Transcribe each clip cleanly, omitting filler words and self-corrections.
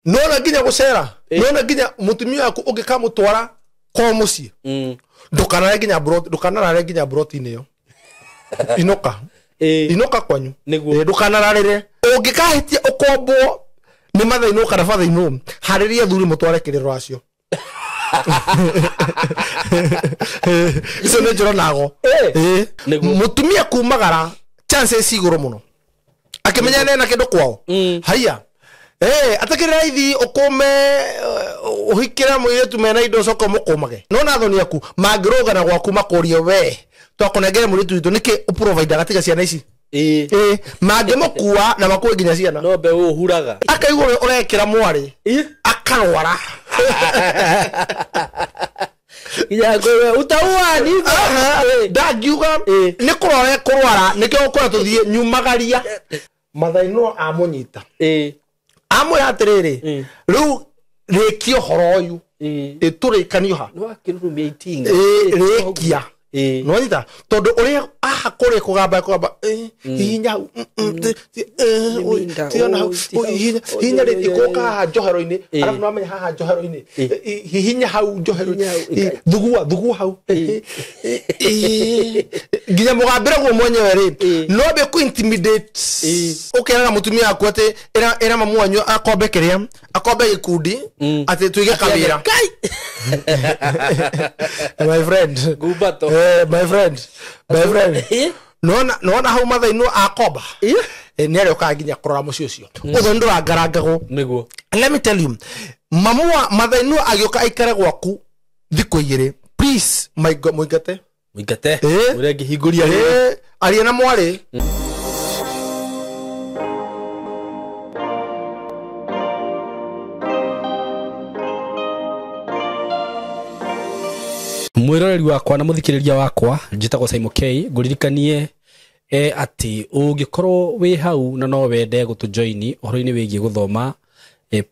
nona nginya gucera nona nginya mutumia waku ungikamutwara kwa muci ndukanare nginya broti yo inoka inoka kwanyu ndukanararire ungikahitia ukombo ni mathaino kana fathaino hariria thuri mutware kiriro acio iso ne joro nago mutumia kumagara chances iguru muno akimenya nena kindu kwao haya atakirira ithi ukome uhikira muiretu mena indo soko mukomage nona thoni yaku magirogana gwaku makorie we twakunengere muiretu itu niki uprovide gatiga ciana ici magimukua na makuwe nginya ciana no be uhuraga akaigwo urekira mwari akarwara ya gowe utaua ni ndagiuga ni kurwara nikyo ukora tuthie nyumagaria mathaino amunyita amwe atiriri riu rekio horoyu iturikanio ha no akirumia itinga rekia no nita todo uria aha kore kugamba hinya tiona hinya rikoka ha johero-ini arabu no amenya haha johero-ini hinya hau johero-ini thugua hau ginya mugambira gwo mwenyewe ri no be ku intimidate ukeraga mutumia aku ati era mamu wanyu akombe kiria akombe gikundi ati tuige kawira my friend gubato my friend nona hau mathaino akomba ni ari ukaginya kurora muci ucio utho ndurangarangago niguo let me tell you mamu wa mathaino agioka ikare gwaku thiko igire please muigate uria ngihinguria aria na mwari mwiroreri wakwa na muthikiriria wakwa njitagwo Simon K nguririkanie ati ungikorwo wi hau na no wende gutujoin uhoro-ini wigie guthoma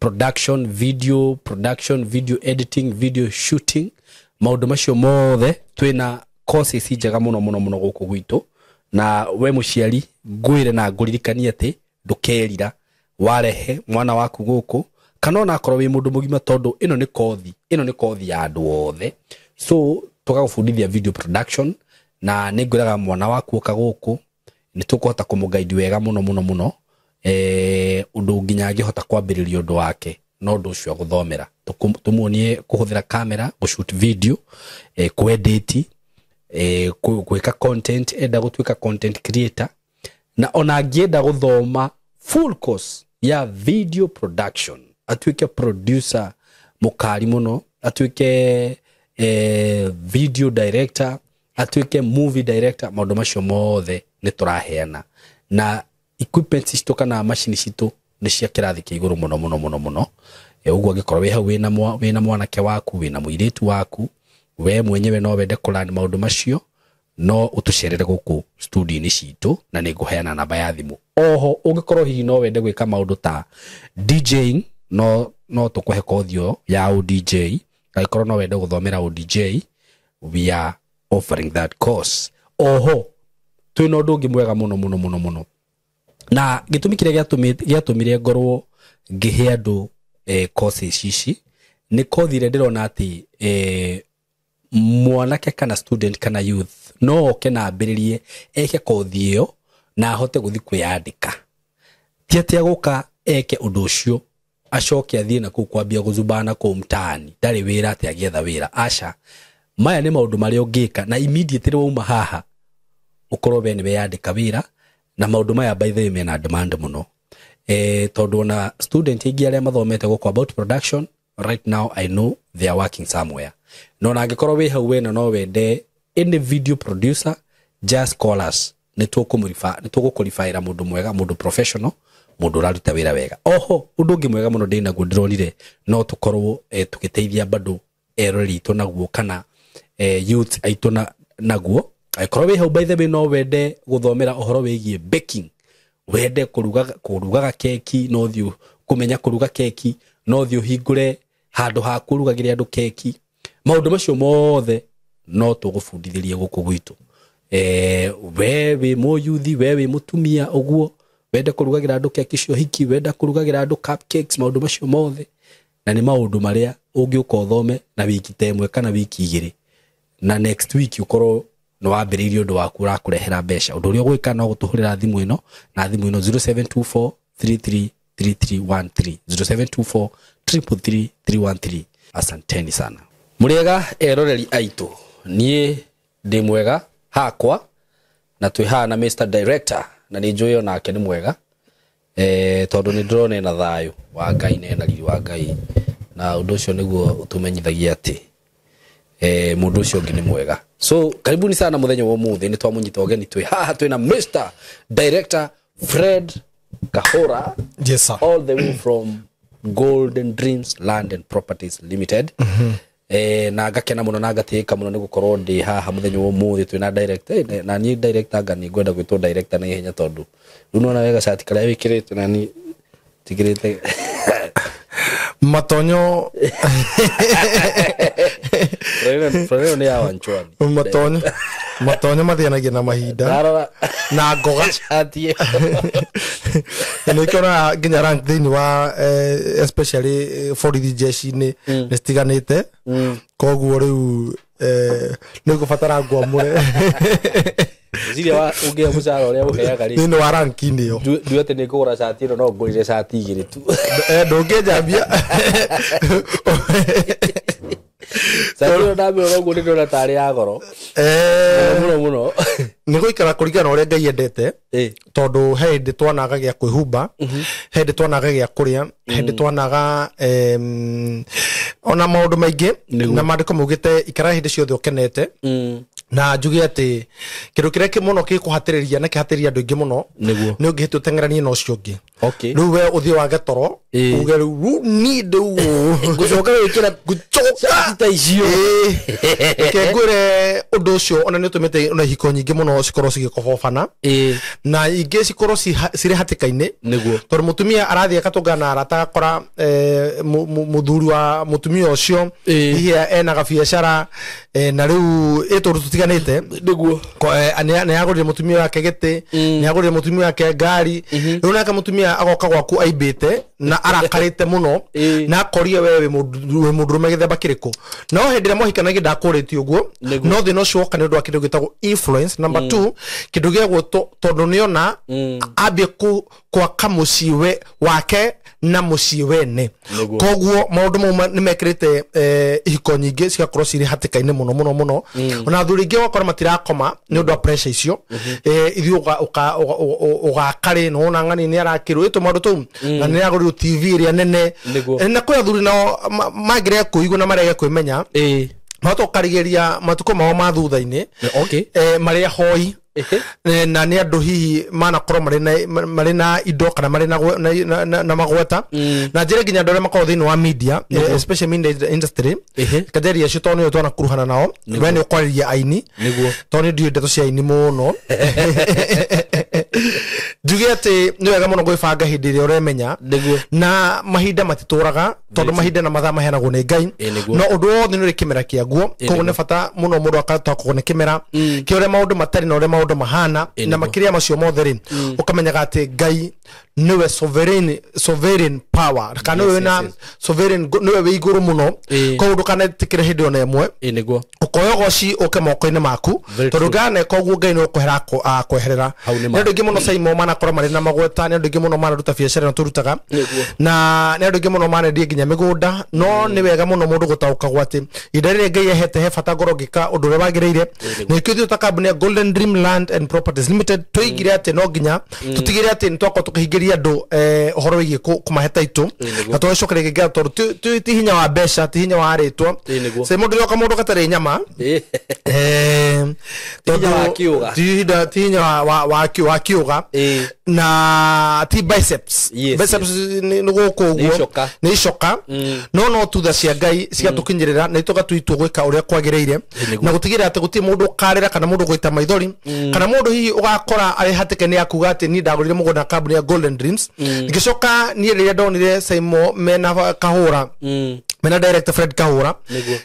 production video editing video shooting maundu macio mothe twina courses njega muno guku gwitu na we muciari ngwire na nguririkanie ati ndukerira warehe mwana waku guku kana ona akorwo wi mundu mugima tondu ino ni kothi ya andu othe so tukagufundithia video production na ningwiraga mwana waku kaguku ni tukuhota kumuguide wega muno undu nginya angihota kwambiriria undu wake no undu ucio guthomera tumuonie kuhuthira camera gushoot video kuedit gwika content enda gutwika content creator na ona angienda guthoma full course ya video production atwike producer mukari muno atwike video director atwike movie director maundu macio mothe ni turaheana na equipment citu kana machine citu ni cia kirathi kia iguru muno uguo angikorwo wi hau wina mwanake waku wina muiretu waku we mwenyewe no wende kulani maundu macio no utucerere guku studio-ini citu na ni nguheana namba ya thimu oho ungikorwo hihi no wende gwika maundu ta DJing no tukuhe kothio ya DJ aikorwo no wende guthomera DJ we are offering that course oho twina undu ungi mwega muno na gitumi kiria giatumire ngorwo ngihe andu courses ici ni kothi ire ndirona ati mwanake kana student kana youth no oke na ambiririe eke kothi iyo na ahote guthi kwiyandika ti atia guka eke undu ucio acoke athie na kwambia guzubana ku mtaani ndari wira ati agietha wira aca maya ni maundu mari ungika na immediately wauma haha ukorwo we ni weyandika wira na maundu maya by the way mena demand muno tondu na student ingi aria mathomete go about production right now I know they are working somewhere no na angikorwo we hau we no wende any video producer just call us ni tugukurifira mundu mwega mundu professional mundu raruta wira wega oho undu ungi mwega muno ndina gudironire no tukorwo tukiteithia bado erori to naguo kana youth aitona naguo aikorwo we hau by the way no wende guthomera uhoro wigie baking wende kurugaga keki no thiu kumenya kuruga keki no thiu hingure handu ha kurugagiria andu keki maundu macio mothe no tugufundithirie guku gwitu we wi muyuthi we wi mutumia uguo wenda kurugagira andu keki cio hiki wenda kurugagira andu cupcakes maundu macio mothe na ni maundu maria ungiuka uthome na wiki temwe kana wiki igiri na next week ukorwo no wambiririo undu waku urakurehera mbeca undu uria gwika no gutuhurira thimu ino na thimu ino 0724 333313 0724 333313 asanteni sana muriega eroreri aitu nie ndi mwega hakwa na twihana Mr Director na ni njuyo nake ni mwega tondu ni drone na thayo wa Ngai na riri wa Ngai na undu ucio niguo utumenyithagia ati mundu ucio ngi ni mwega so karibuni sana muthenya wa muthi ni twamunyita ogeni twi haha twina Mr Director Fred Kahora. Yes sir. All the way from Golden Dreams Land and Properties Limited. Na ngakena muno na ngatika muno ni gukorwo ndi haha muthenya wa muthi twina director na ni director ngani ngwenda gwitwo director na ihenya tondu runo na wega shati kala wikirite na ni tigirite matonyo Freno ni awa nchwani matonyo mathianagia na mahinda na ngoga shati ni kona nginya rank thini wa especially for the jeshi ni stiganite koguo riu ni gubatara ngwamure zile wa ungia musara uria uheaga ri ni wa rank ni yo duote ni kugura shati ino no ngurire shati igiri tu ndungejambia Sakiro ndabe urongo ndi ndona tari ya goro muno ni guikara kurigana uria Ngai endete tondu hindi twanaga gya kwihumba hindi twanaga gya kuria hindi twanaga ona maundu maingi na mandiko mugite ikara hindi ciothe ukenete na njugi ati kindu kiria kimuno gikuhatiriria na kihatiria andu ingi muno ni ungihitwo tengerania no cio ngi riu we uthie wa gatoro uge riu ni ndu gucoka wikira gucoka ta icio kengure undu ucio ona ni utumite ona hiko nyingi muno cikorwo cigikobobana na ingi cikorwo ciri hatikaine tondu mutumia arathie akatungana arata akora muthuri wa mutumia ucio hihi ena gabiacara na riu eto tutiganite niguo ni agurire mutumia wake gete ni agurire mutumia wake ngari riu nake mutumia agoka gwaku aibite na arakarite muno na akorie wewe mundurume githemba kiriko no hendire mohikanagia ndakuriti uguo no thino cio ni ndu akindu gitagwo influence number 2 kindu giagwo tondu niona ambie kwa kamuciwe wake na muciĩ wene koguo maundu mau ni mekirite ihiko nyingi cigakorwo ciri hatikaine muno ona thuri ingi wakora matirakoma ni undu wa pressure icio ithi ugakari no na ngani ni arakirwo ito maundu tu na ni aguriru TV iria nene na kwa thuri nao magire kuigua na marege kwimenya matokarigeria matuko mao ma thutha-ini maria hoi na ni andu hihi mana korwo mari na indo kana mari na magweta na njire nginya andu aria makorwo thiini wa media especially media industry kaderia cio toni twana kuruhana nao we ni ukwariria aini toni ndio ndeto cia aini muno njuge ati ni wega muno gwibanga hindi iria uremenya na mahinda matituraga tondu mahinda na mathaa maheanagwo ni Ngai no undu wothe ni uri kimera kiaguo koguo ni bata muno mundu akatwa ni kimera kia uria maundu matari na uria maundu mahana na makiria macio mothe ri ukamenyaga ati Ngai niwe sovereign power kana niwe na sovereign niwe we iguru muno koguo ndukana tikire hindi ona imwe ukoyogoci uke moko-ini maku tondu ngana koguo Ngai ni ukuhera akweherera ni andu ingi muno Saimo mana korwo mari na magweta ni andu ingi muno mana ruta biacara na turutaga na ni andu ingi muno mana ndie nginya migunda no ni wega muno mundu gutauka gwati idari Ngai ehete he bata ngoro ngika undu uri wagireire ni kithio ta kambuni ya Golden Dream Land and Properties Limited tuigire ati no nginya tutigire ati ntwako tukihingiria andu uhoro wigi kumahe title na twacokereria nginya tondu ti hinya wa mbeca ti hinya wa ritwa sai mundu yoka mundu gatari nyama ti hinya wa kiuga na ti biceps ni guku uguo ni icoka no tutha cia Ngai cigatukinyirira na itugatuitwo gwika uria kwagireire na gutigira ati guti mundu karira kana mundu goita maithori kana mundu hihi ugakora ari hatike ni akuga ati ni ndagurire mugunda kambuni ya Golden Dreams ngicoka ni riria ndonire Saimo mena Kahura mena director Fred Kahura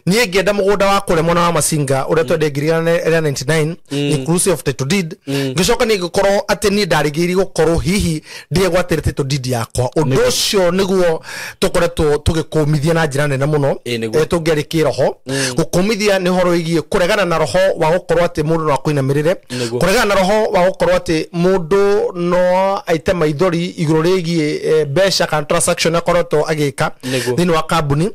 niye ngenda mugunda wa kuremwo na wa Masinga uria twende ngirigana 99 inclusive of title deed ngicoka ni gukorwo ati ni ndarigiri gukorwo hihi ndie gwatere title deed yakwa undu ucio niguo tukoretwo tugikumithia na njira nene muno tungeri kiroho gukumithia ni horo igie kuregana na roho wa gukorwo ati mundu no akuinamirire kuregana na roho wa gukorwo ati mundu no aite maithori iguru rigie besha kan transaction akorotwo agika thini wa kambuni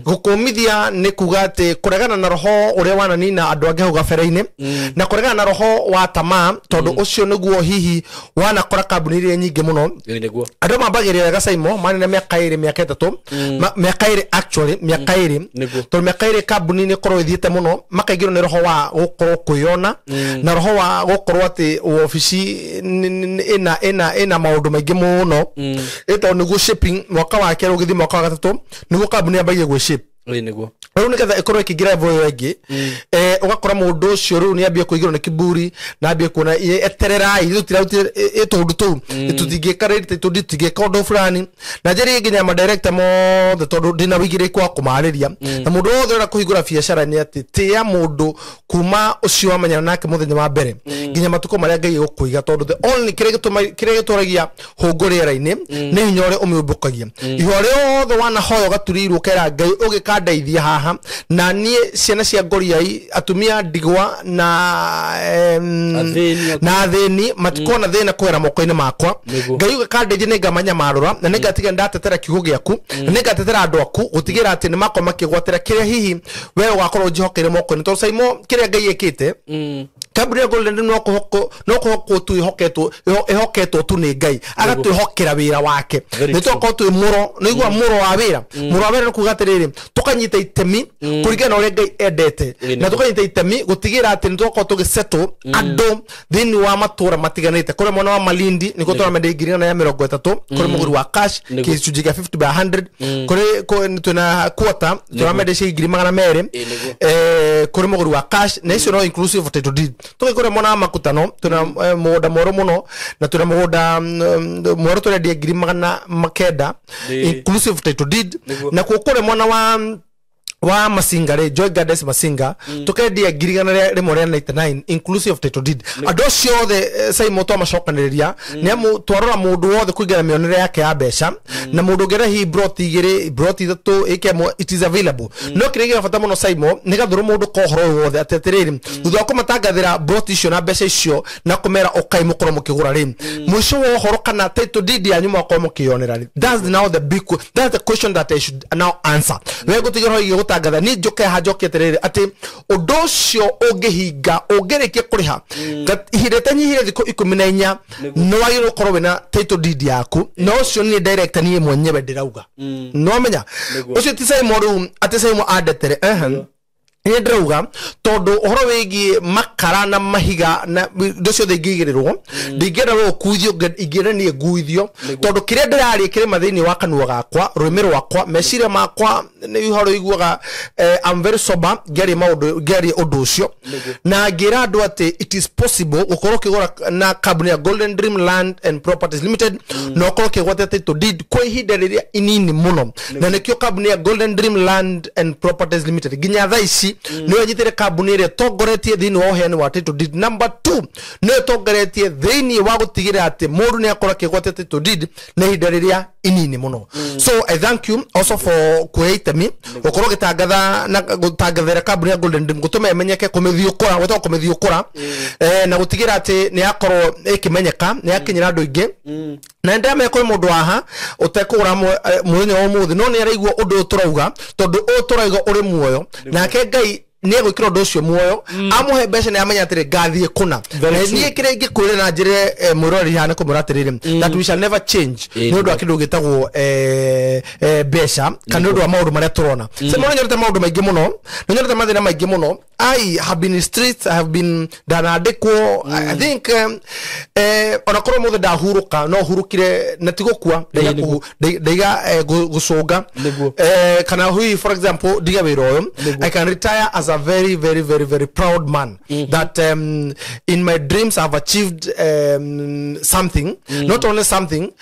gukumithia ni kuga ati kuregana na roho uria wana nina andu ange gabere-ini na kuregana na roho wa tamaa tondu ucio niguo hihi wana kora kambuni iri nyingi muno andu mambagirira gacaimo mani na miaka 2 miaka 3 miaka 2 actually miaka 2 tondu miaka 2 kambuni ni korwo ithiete muno makaigirwo ni roho wa gukorwo kuyona na roho wa gukorwo ati ofici ina maundu maingi muno ito niguo shipping mwaka wa kero githi mwaka wa 3 niguo kambuni ambagie gwe ship niguo riu niketha ikorwo ikigira voyo ingi ugakora mundu ucio riu ni ambia kuigirwo ni kiburi na ambia kuona eterera itutira itundu tu tutingikarite tutingika undu fulani na njeri nginya ma director mo tondu ndina wigire kwa kumariria na mundu wothe ura kuhingura biashara ni ati tia mundu kuma ucio amenya nake muthenya wa mbere nginya matuko maria ngai gukuiga tondu the only kire gituragia hunguriera-ini ni hinya uri umiumbukagia ihore othe wana hoyo gaturirwo kera ngai ugikandeithia haha na nie ciana cia ngoriai atumia ndigwa na atheni matikona thina kwera moko-ini makwa ngai ugikandeithia ni ngamanya marura na ningatiga ndatetera kiugo giaku na ningatetera andu aku gutigira ati ni makoma kigwatira kiria hihi we ugakorwo njihokere moko-ini tondu saimo kiria ngai ekite kambuni ya Golden no kuhoko tu ihoketwo tu ni ngai agatwihokera wira wake ni toko tu muro no igwa muro wa wira no kugatiriri tukanyita itemi kurigana ore ngai endete na tukanyita itemi gutigira ati ni toko tugisettle andu thini wa matura matiganite kuri mwana wa Malindi niko tora mende ngirina ya 30 kuri muguri wa cash kicunji ga 50 by 100 kuri tuna quarter tora mende ngiri 200 kuri muguri wa cash na icio no inclusive title deed tukikore mona makutano tuna mugoda moro muno na tuna mugoda moro tuna dia ngiri 900 inclusive title deed na kukore mona wa Masinga re Joy Gardens Masinga tukendia ngirigana rimwe ria 99 inclusive title deed ando ciothe sai moto macokaniria ni amu twarora mundu wothe kuigera mionere yake ya besha na mundu ngera hi broti ithatu ikemo it is available no kirigera fata muno saimo ni gathuru mundu kohoro wothe atetereri thutha ko matangathira broti icio na besha icio na kumera okai mukoro mukigura ri mwisho wo horo kana title deed ya nyuma ko mukionera that's now the question that I should now answer we gutigero igotangatha ni njoke hajoke terere ati undu ucio ungihinga ungirikia kuriha ihirete nyihire thiko 14 no wagiro korwo na title deed yaku no ucio ni director ni mwenyewe ndirauga no menya ucio tisai moru ati sai mo adetere ni ndirauga tondu uhoro wigi makara na mahiga na ndocio thingigiriro ndingera kuithio ingire ni nguithio tondu kiria ndirari kire mathini wa kanua gakwa rumiro wakwa meciria makwa ni uhoro iguaga I'm very sober geri undu ucio na ngira andu ati it is possible gukorwo kigora na company ya Golden Dream Land and Properties Limited no korwo kigwate title deed kwa ihinda riria inini muno na nikio company ya Golden Dream Land and Properties Limited ginya thaici ni wanyitire kambuni ire togoretie thini wa uheani wa title deed number 2 ni togoretie thini wa gutigira ati mundu ni akora kigwate title deed na ihinda riria inini muno so I thank you also for kuheitemi ukorwo gitangatha na gutangathira kambuni ya Golden Dream gutuma emenyeke kumithiukura gutwa kumithiukura na gutigira ati ni akorwo ikimenyeka ni akinyira andu ingi na ndame ko mundu aha utekura muthenya wa muthi no ni araigwa undu uturauga tondu uturauga uri muoyo nake ngai ni egwikira undu ucio muoyo amuhe mbeca ni amenya atiri ngathie kuna ni kire ngikwire na njire murori hana kumuratirire that we shall never change ni undu akindu gitagwo mbeca kana undu wa maundu maria turona se mo nyorete maundu maingi muno nyorete mathina maingi muno I have been in streets, I have been danadekwo I think ona korwo muthe ndahuruka no hurukire na tigukua ndaiga gucunga kana hui for example diga wira uyu I can retire as a very very very very proud man that in my dreams I've achieved something not only something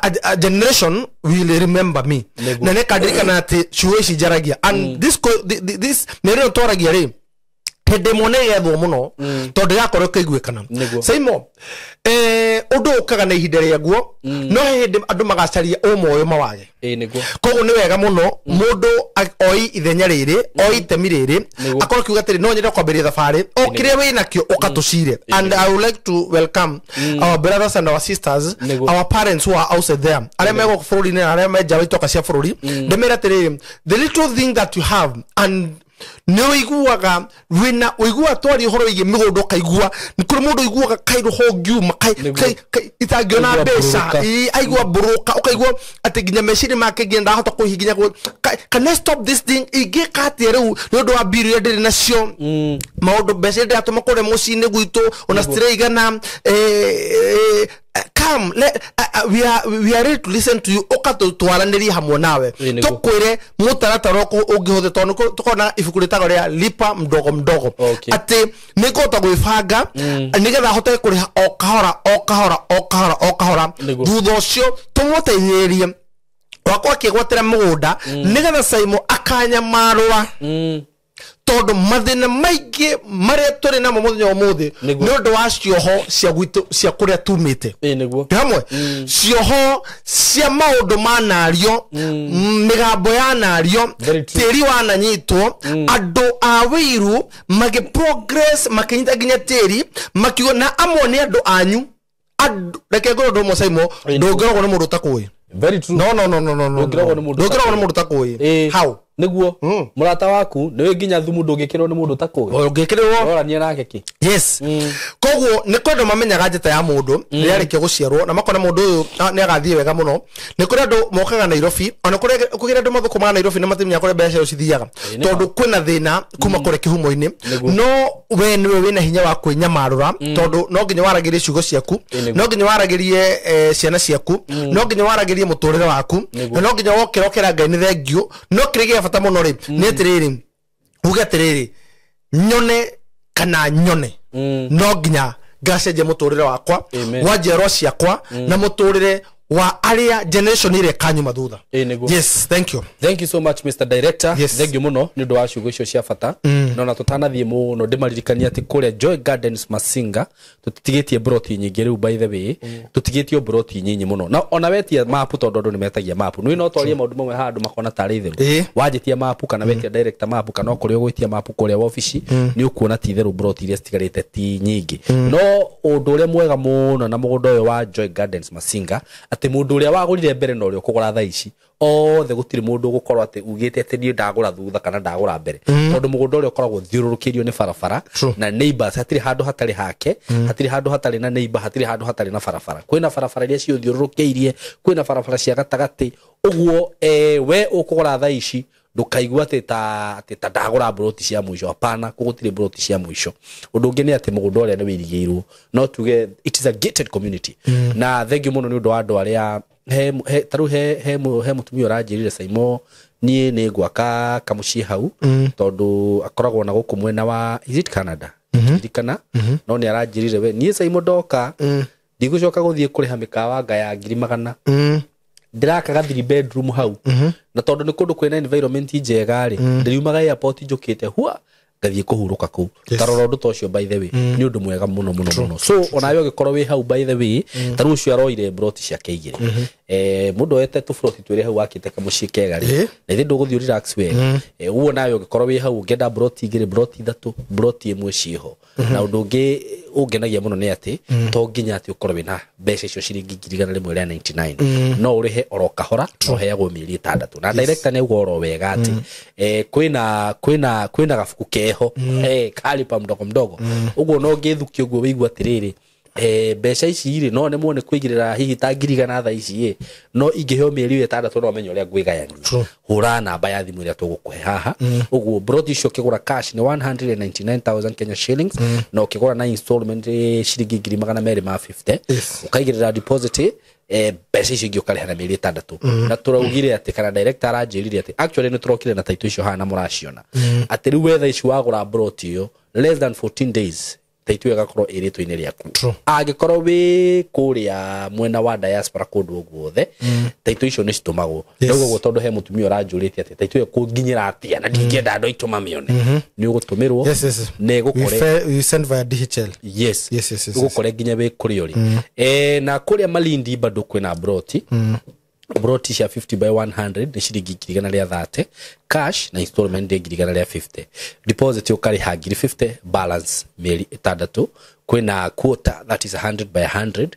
I a generation will remember me na ne kadirika na te chueshi jaragia and this nero toragia ri hede monege tho muno tondu yakoro kaiguikana saimo undu ukaga na ihindere yaguo no hede andu magacaria umoyo mawage niguo kogo ni wega muno mundu oi ithenya riri oi temi riri akoro kiuga tiri no nyenda kwambiria thabari okire we nakio ukatucire and I would like to welcome our brothers and our sisters our parents who are outside there ale mego fururi ni ale meja witoka cia fururi ndemera tiri the little thing that you have and no iguaga wina igua twari horo ige migondo kaigua nikuri mundu iguaga kairu hogiu makai itagiona besa aigua buruka ukaigua atiginya meshiri make genda hota kuhiginya can I stop this thing ige katiru ndodo wa biru ya ndiri nacio maundu besa ndi atuma kure mucine gwitu ona streighana come we are ready to listen to you okato twaraniri hamwe nawe tukwire mutarataro ungihothe tondu tukona ifukuritago ria lipa mdogo mdogo ati nikota gwifanga nigetha hote kuriha okahora thutha ucio tumuteithĩrĩrie wakwa kigwatira mugunda nigetha Saimo akanya marwa tondu mathina maingi maria turi namo muthenya umuthi ni undu wa cioho cia gwitu cia kuria tumite niguo hamwe cioho cia maundu manario migambo ya nario tiri wananyitwo andu a wiru magi progress makinyita ginya tiri makigo na amwe ni andu anyu andu reke ngoro ndo Saimo ndongoragwo ni mundu takui very true no ndongoragwo ni mundu takui how niguo murata waku niwe nginya thumu ndungikirwo ni mundu takui ungikirwo orania nake ki yes koguo ni kondo mamenyaga njeta ya mundu ni arike guciarwo na makona mundu uyu ni agathie wega muno ni kuri andu mokaga Nairobi ona kuri kugira andu mathuko ma Nairobi na matimya kuri mbeca cithiaga tondu kwina thina kuma kuri kihumo-ini no we niwe wina hinya wa kwinyamarura tondu no nginya waragirie ciugo ciaku no nginya waragirie ciana ciaku no nginya waragirie muturire waku no nginya wokira Ngai ni thengio no kirige bata muno ri ni atiriri uge atiriri nyone kana nyone no nginya ngacenje muturire wakwa wanjerwo ciakwa na muturire wa aria generation ile kanyuma thutha yes thank you so much Mr Director thank you muno ni ndo wa ciugo icio cia bata no na tutanathie muno ndimaririkania ati kuria Joy Gardens Masinga tutigitie broti nyingi riu by the way tutigitie broti nyinyi muno na ona wetia mapu tondu ndu ni metagia mapu no inotoria maundu mamwe handu makona tari theru wajitia mapu kana wetia director mapu kana kuria gwitia mapu kuria office ni ukuona ti theru broti iria stigarite ti nyingi no undu uria mwega muno na mugunda uyu wa Joy Gardens Masinga ati mundu uria wagurire mbere no rio kugura tha ici othe gutiri mundu gukorwo ati ugite ati ni ndagura thutha kana ndagura mbere tondu mugunda uria ukoragwo thiururukirio ni barabara na neighbors hatiri handu hatari hake hatiri handu hatari na neighbor hatiri handu hatari na barabara kwina barabara iria cio thiururukiirie kwina barabara cia gatagati uguo we ukugura tha ici ndukaigua ati ta ndagura broti cia mwisho hapana kugutire broti cia mwisho undu ungi ni ati mugunda uria ni wirigirwo no tuge it is a gated community na thank you muno ni undu wa andu aria he mutumia uranjirire Saimo nie ni gwaka kamuci hau tondu akoragwo na guku mwena wa is it Canada kana no ni aranjirire we nie Saimo ndoka ndigucoka guthie kuriha mikawa ngaya 100,000 ndirakaga 3 bedroom hau na tondu ni kundu kwina environment njega ri ndiriumaga airport njukite hua gathie kuhuruka ku tarora undu tocio by the way ni undu mwega muno so onayo gikorwo wi hau by the way taru ucio aroire broti cia keigire mundu wete tu froti twire hau akite kamuci kega ri na ithe nduguthio relax we uo nayo gikorwo wi hau ngenda broti igire broti ithatu broti imwe ciho na undu ungi ungenagia muno ni ati to nginya ati ukorwo wina mbeca icio ciringi 199 no urihe oro kahora no heagwo mieri 6 na director ni ugoro wega ati kwina gafuku keho kalipa mdogo uguo no ngithukio guo wigua atiriri mbeca ici ri no ne muone kwigirira hihi ta ngirigana tha ici no ingiheo mieri 6 no menye uria ngwigayani hura namba ya thimu iria tugukuhe haha uguo broti icio kigura cash ni 199,000 Kenya shillings no kigura na installment shilingi 250 ukaigirira deposit mbeca icio ingĩ ũkarĩha na mĩeri 6 na tũraugire atĩ kana director aranjĩrire atĩ actually nĩ tũrokire na taito icio hana mũraciona atĩ rĩu wetha ici wagũra broti ĩyo less than 14 days taitũ ĩgakorwo ĩrĩtwo-inĩ rĩaku angĩkorwo wĩ kũrĩa mwena wa diaspora kũndũ guothe taitũ icio nĩ citumagwo nĩguo tondũ he mũtumia ũranjũrĩte atĩ taitũ ĩyo kũnginyĩra atĩa na ndingĩenda andũ aitũma mĩone nĩ ũgũtũmĩrwo na you send via DHL yes ũgũkore nginya wĩ kũrĩa ũrĩ na kũrĩa Malindi bado kwĩna broti broti cia 50 by 100 ni ciringi 130 cash na installment de 150 deposit ũkarĩha 50 balance meri 6 kwĩna quota that is 100 by 100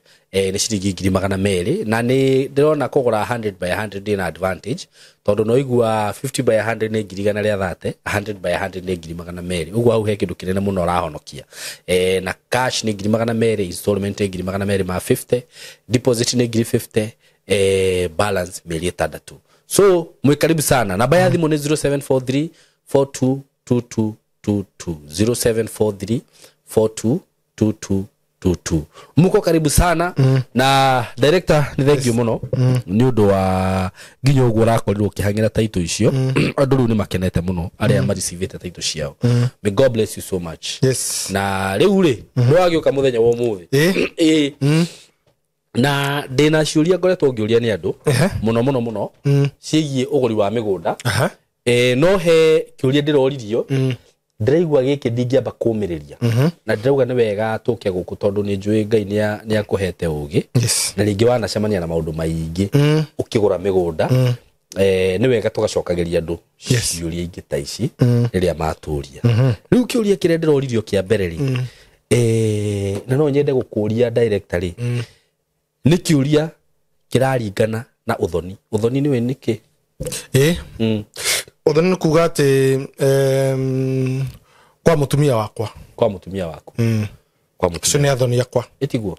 ni ciringi 200 na ni ndĩrona kũgũra 100 by 100 ina advantage tondũ no igua 50 by 100 ni 130 100 by 100 ni 200 ũguo hau he kĩndũ kĩnene mũno ũrahonokia na cash ni 200 installment ni 250 deposit ni 50 balance meri 6 so mwe karibu sana namba ya thimu ni 0743 422222 0743 422222 muko karibu sana na director ni thank you muno ni undu wa nginya uguo rakorirwo kihangira taito icio andu riu ni makenete muno aria marecivete taito ciao may God bless you so much na riu ri ndwagioka muthenya wa umuthi na ndina ciuria ngoretwo ngiuria ni andu muno ciĩgie uguri wa migunda no he kiuria ndiroririo ndiraigua giki ndingĩamba kũmĩrĩria na ndirauga nĩ wega tũke gũkũ tondũ nĩ njũĩ Ngai nĩ akũhete ũgĩ na rĩngĩ wanacemania na maũndũ maingĩ ũkĩgũra mĩgũnda nĩ wega tũgacokagĩria andũ ciuria ingĩ ta ici rĩrĩa matũria rĩu kiuria kĩrĩa ndĩroririo kĩa mbere rĩ na no nyende gũkũria director rĩ nĩ kiuria kĩraringana na ũthoni nĩwe nĩkĩ Odhani kuga ati kwa mutumia wakwa kwa mutumia ni athoni yakwa itiguo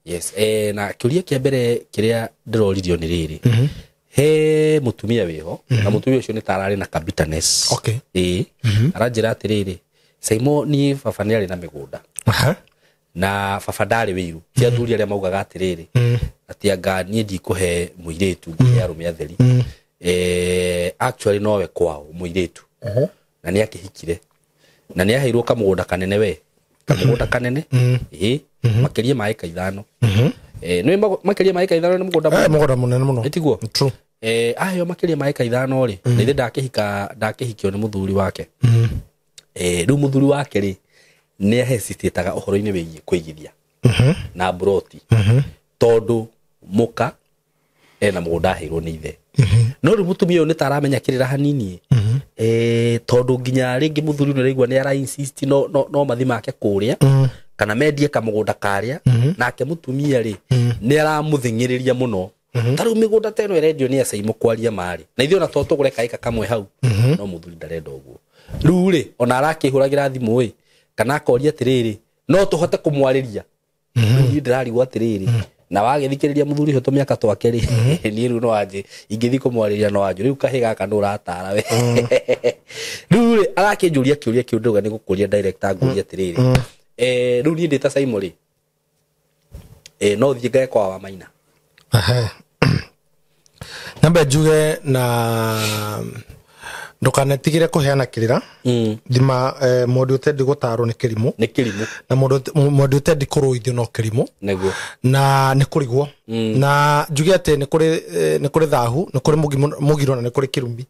yes na kiuria kia mbere kiria ndiroririo ni riri he mutumia wiho na mutumia ucio ni tarari na bitterness aranjira ati riri Saimo ni baba ni ari na migunda na baba ndari wiru ti athuri aria maugaga ati riri ati anga ni ndikuhe muiretu ya rume atheri actually nowe kwao muiretu na ni akihikire na ni aheirwo kamugunda kanene we kamugunda kanene makerie maika 5 no makerie maika 5 ni mugunda munene muno itiguo true aheo makerie maika 5 ri na ithe ndakihikio ni muthuri wake riu muthuri wake ri ni ahesitetaga uhoro-ini wigie kuigithia na broti tondu muka na mugunda aheirwo ni ithe no riu mutumia ni taramenya kirira hanini tondu nginya ringi muthuri ni raigua ni ara insist no mathi make kuria kana mendie kamugunda karia nake mutumia ri ni aramuthingiriria muno taru migunda teno erendio ni Saimo kwaria mari na ithe ona to tugure kaika kamwe hau no muthuri ndarenda uguo riu ri ona arakihuragira thimu ri kana akoria atiriri no tuhote kumwariria ni ndirarigwa atiriri na wagithikiriria muthuri ho to miaka twake ri ni riu no anje ingithi kumwariria no anje riu kahiga kana uratara we riu ri arakinjuria kiuria kiu nduga ni gukuria director nguria atiriri riu ni ndita Saimo ri no thie gae kwa wa maina namba juge na ndukanetigire kuheana kirira thima mundu utendi gutarwo ni kirimu na mundu utendi kuruithio no kirimu na ni kurigwo na njuge ate ni kuri thahu ni kuri mugiro na ni kuri kirumbi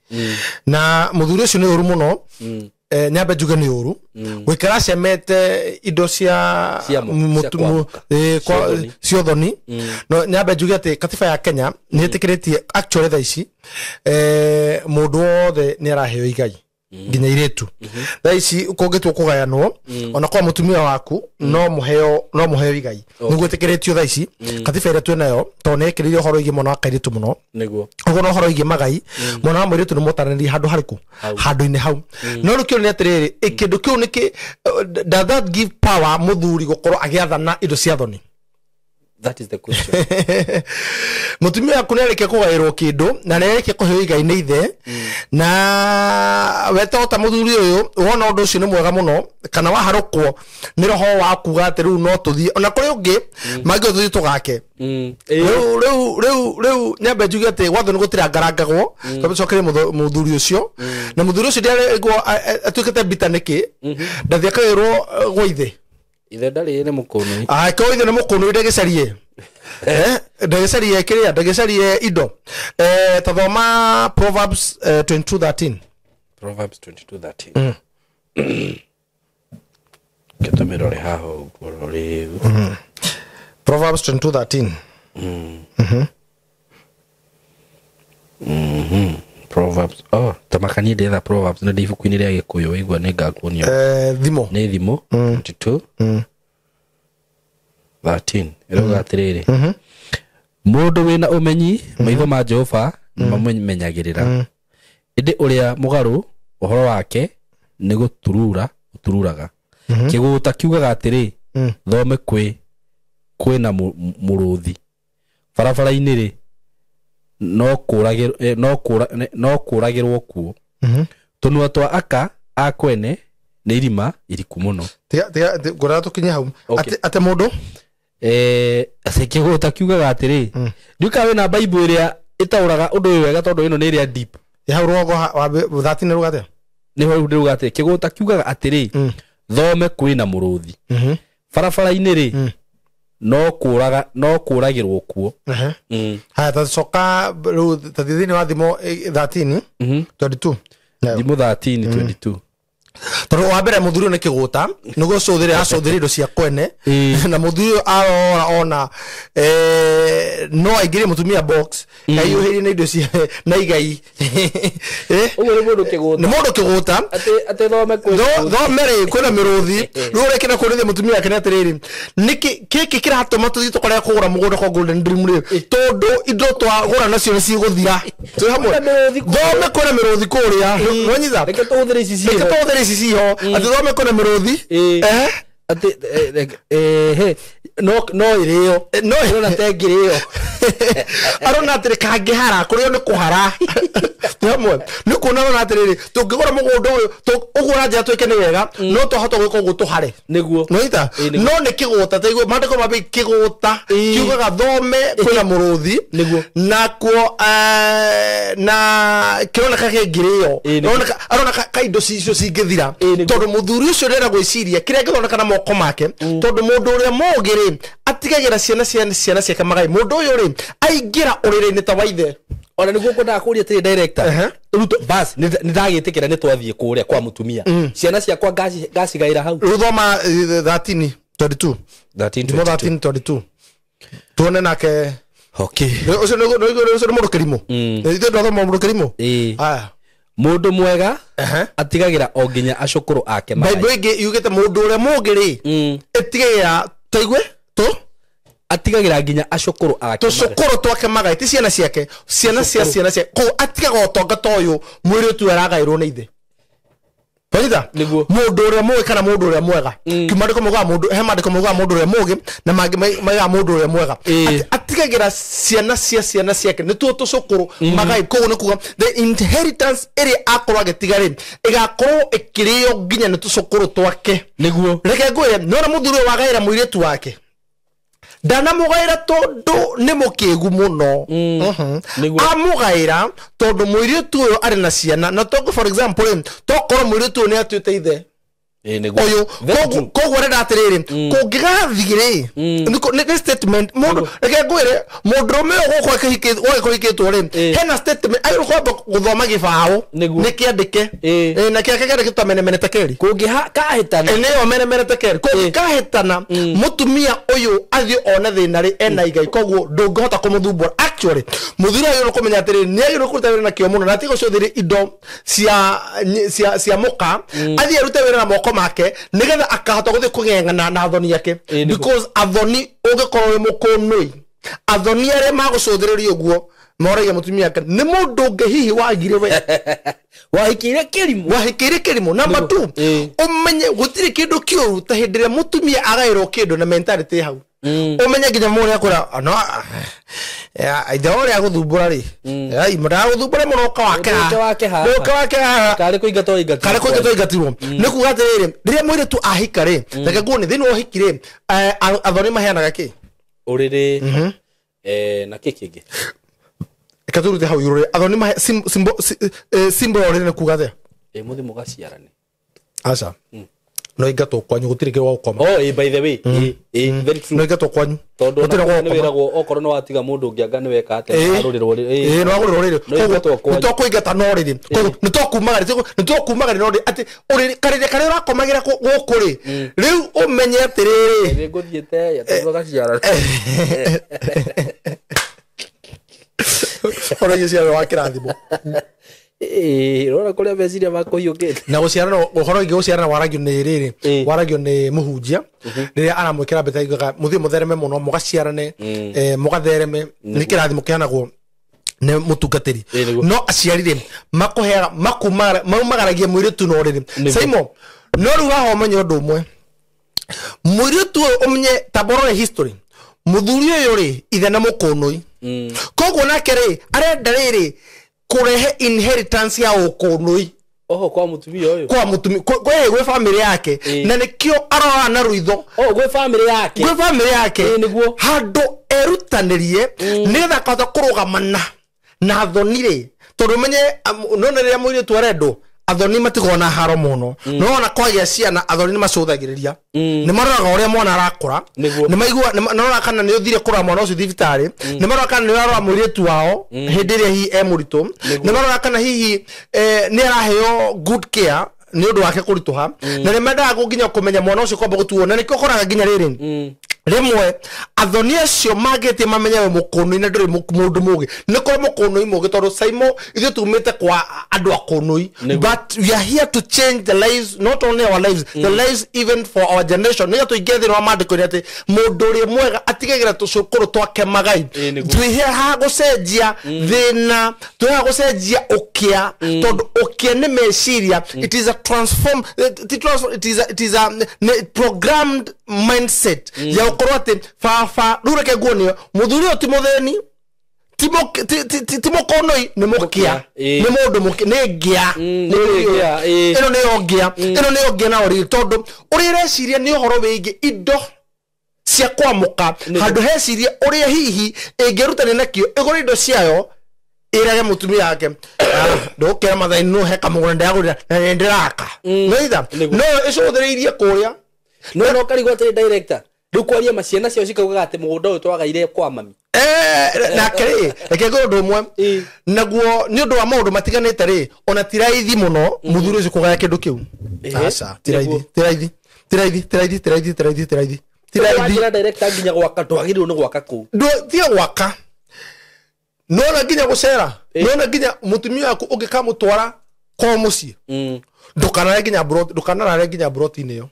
na muthuri ucio ni uru muno nyambe njuge ni uru gwikara cemete indo cia thoni no nyambe njuge ati katiba ya Kenya ni itikiritie actually tha ici mundu wothe ni araheo igai nginya iretu tha ici ukongitwo kugayanwo ona kwa mutumia waku no muheo igai niguo itikiritio tha ici katiba ira twenayo to ne ikiririo horo igi mwana akairitu muno niguo ugo no horo igi magai mwana mwiritu ni mutarani handu hariku handu-ini hau no rukio ni atiriri ikindu kiu niki does that give power muthuri gukorwo agiathana indo cia thoni? That is the question. Mutumia waku ni areke kugairwo kindu na ni areke kuheo igai ni ithe na weta ota muthuri uyu wona undu ucio ni mwega muno kana waharukwo ni roho waku gate riu no tuthie ona kuri ungi mangi tuthie tugake riu nyambe njuge ati watho ni gutira ngarangagwo tubicokere muthuri ucio na muthuri ucio ndiare atuikete bitaniki ndathie akairwo gwa ithe ithe ndari ne mukunu ko ithe ne mukunu ndegecarie ndegecarie kiria ndegecarie indo tathoma Proverbs 22:13 Proverbs 22:13 Ketamero le haho gorore Proverbs 22:13 Proverbs tamakani ndetha Proverbs na ndibuku-ini ria Gikuyu igua ni ngakuonio thimo ni thimo 22:13 iroga atiriri mundu wina umenyi maitho ma Jehova nimamenyagirira indi uria mugaru uhoro wake ni gutururaga kiguta kiugaga atiri thome kwina muruthi barabara-ini ri no kuragirwo kuo tunua twa aka akwene ni irima iriku muno tiga ngora tukinye hau ate mundu kiguta kiugaga atiri ndiuka wina Bible iria itauraga undu uyu wega tondu ino ni iria deep hau rogo wa 13 rugate ni hau rugate kiguta kiugaga atiri thome kwina muruthi barabara-ini ri no kuragirwo kuo haya tacoka tathithini wa thimo 13 22 thimo 13:22 tondu wa mbere muthuri ni kiguta niguo cuthire indo cia kwene na muthuri arora ona no aingire mutumia box na yuhiri na indo cia na igai ugo ni mundu kiguta ate thome kwina miruthi rure kina kurithia mutumia yake atiriri niki kiki kiratuma tuthi tukore kugura mugunda kwa Golden Dream ri tondu indo twagura nacio ni ciguthira tu hamwe thome kwina miruthi kuria nonyitha reke tuthire ici ciho ati thome kwina miruthi ati no irio no na tengirio arona atiri kangihara kurio ni kuhara hamwe ni kuona na atiri tungigura mugunda uyu ugura nja twike ni wega no tuhota gwika ugu tuhare niguo noita no ni kiguta taigwe mandiko mabe kiguta kiugaga thome kwina muruthi na kuo na kirona kake ngirio arona kaindo cicio cingithira tondu muthuri ucio ndera gwiciria kiria ngithondeka na moko make tondu mundu uria mogiri atigagira ciana ciake magai mundu uyu ri aingira urire-ini ta waithe ona niguo kwenda kuria tiri director ruto bas nindagitikira ni twathie kuria kwa mutumia ciana ciakwa ngacigaira hau ruthoma 13:22 tuone nake okay ucio ni mundu kirimu ithe ndathoma mundu kirimu aya mundu mwega atigagira o nginya acukuru ake magai Bible ingi yugite mundu uria mugiri etigagira taigwe atigagira nginya acukuru ake tucukuru twake magai ti ciana ciake ciana ciake ko atigaga utongata uyu mwiri tu aragairwo ni ithe Paita mundu uria mugi kana mundu uria mwega kimandiko muga mundu he mandiko muga mundu uria mugi na maiga mundu uria mwega atigagira ciana ciake ni tu tucukuru magai ko ni kuga the inheritance iri akorwa getigari igakorwo ikirio nginya ni tucukuru twake niguo reke ngwire nona muthuri wagaira mwiritu wake dana mugaira tondu ni mukigu muno amugaira tondu mwiritu uyu ari na ciana na tondu for example tokoro mwiritu ni atuite ithe oyo koguo renda atiriri kungigathire ni statement mundu reke ngwire mundurume uguko kuhikitwo ri hena statement ayo kwamba guthoma gibao ni kiandike na kiake kiandike tamenemenete keri kungihahitana eneo menemenete keri kungihahitana mutumia uyu athio ona thina ri ena igai koguo ndungihota kumuthumbura actually muthira uyu nukumenya atiri ni agiru kuruta wira na kio muno na tigo cuthiri indo cia muka athie rute wira na moko make nigetha akahota guthie kugengana na athoni yake because athoni ugikorwo wi mukunui athoni aria magucuthiriria uguo moragia mutumia yake ni mundu ngehihi wagire we wahikire kirimu number 2 umenye gutire kindu kiuru ta hindire mutumia agairwo kindu na mentality hau umenye nginya muri akura no aitha ori aguthumbura ri ai mura guthumbura muno ka wake kare kuingatwo ingatirwo ni kuga atiriri riria mwiri tu ahika ri reke nguone thini wa hikire athoni maheanaga ki uriri na kiki katurute hau yurore athoni ma symbol orire ni kuga the muthi mugaciarane acha no ingatwo kwanyu gutire kirwa gukoma by the way very true no ingatwo kwanyu tondu nä wä ragwo okorwo nä watiga må ndå å ngä anga nä weka atä arå rä rwo no agå rä rwo nä tokå ingata no rä nä tokumagä no rä atä karä karä å rakomagä ra gå kå rä rä u å menye atä rä rä ngå thiä te yatågaciara ona icio ciawe wa kä rathimo rora kå rä a meciria makå hiå kä te na gå ciarana å horo ingä gå ciarana waragio nä rä rä waragio nä må hunjia rä rä a aramwä kä ra mbeta igaga må thiä må thereme må no må gaciarane må gathereme nä kä rathimo kä heanagwo nä må tungatä ri no aciari rä maumagaragia mwä rä tu no rä rä saimo no rä u haha å menye å ndå å mwe mwä rä tu å menye taborore history må thuri å yå rä ithe na må kå nå i koguo nake rä arenda rä rä kurehe inheritance ya ukunui kwa mutumia uyu kwa mutumia gwe family yake na nikio arora na ruitho gwe family yake niguo handu erutanirie nigetha kahota kurugamana na thonire tondu menye none riria mwiri tu arendo athoni matigona haro muno no ona kwagia ciana athoni ni macuthagiriria ni maroraga uria mwana arakura ni maigua nona kana ni uthire kura mwana ucio thibitari ni maroraga kana ni arora mwiri tu wao hindi ria hi emurito ni maroraga kana hihi ni araheo good care ni undu wake kurituha na ni mendaga nginya kumenya mwana ucio kwamba gutuo na nikio koraga nginya riri rimwe athoni acio magete mamenye we mukunu na nduri mundu mugi nikoro mukunu mugi tondu saimo ithu tumite kwa andu akunu but we are here to change the lives, not only our lives, the lives even for our generation niyo tuigethira wa mandiko ni ati mundu ri mwega atigagira tucukuru twake magai twihe ha gucenjia thina twihe gucenjia ukia tondu ukia ni meciria it is a transform it is a programmed mindset ya ukorwo ati fa rureke guonio muthuri o timotheni timo konoi ni mukia ni mundu mukia ni gia ino ni ogia na ori tondu uri reciria ni uhoro wingi indo cia kwamuka handu heciria uri hihi ingirutani nakio iguri indo ciayo iraga mutumia yake ndokera mathaini no heka mugunda ndagurira na ndiraka noitha no icuthiriirie kuria no karigwo ati director riu kwaria maciana cio cikaugaga ati mugunda uyu twagaire kwa mami na kare reke go ndo mwe naguo ni undu wa maundu matiganite ri ona tiraithi muno muthuri ucio kugaya kindu kiu asa tiraithi director nginya gwaka twagirwo ni gwaka ku ndo thia gwaka nona nginya gucera nona nginya mutumia waku ungikamutwara kwa mucii ndukanare nginya broti yo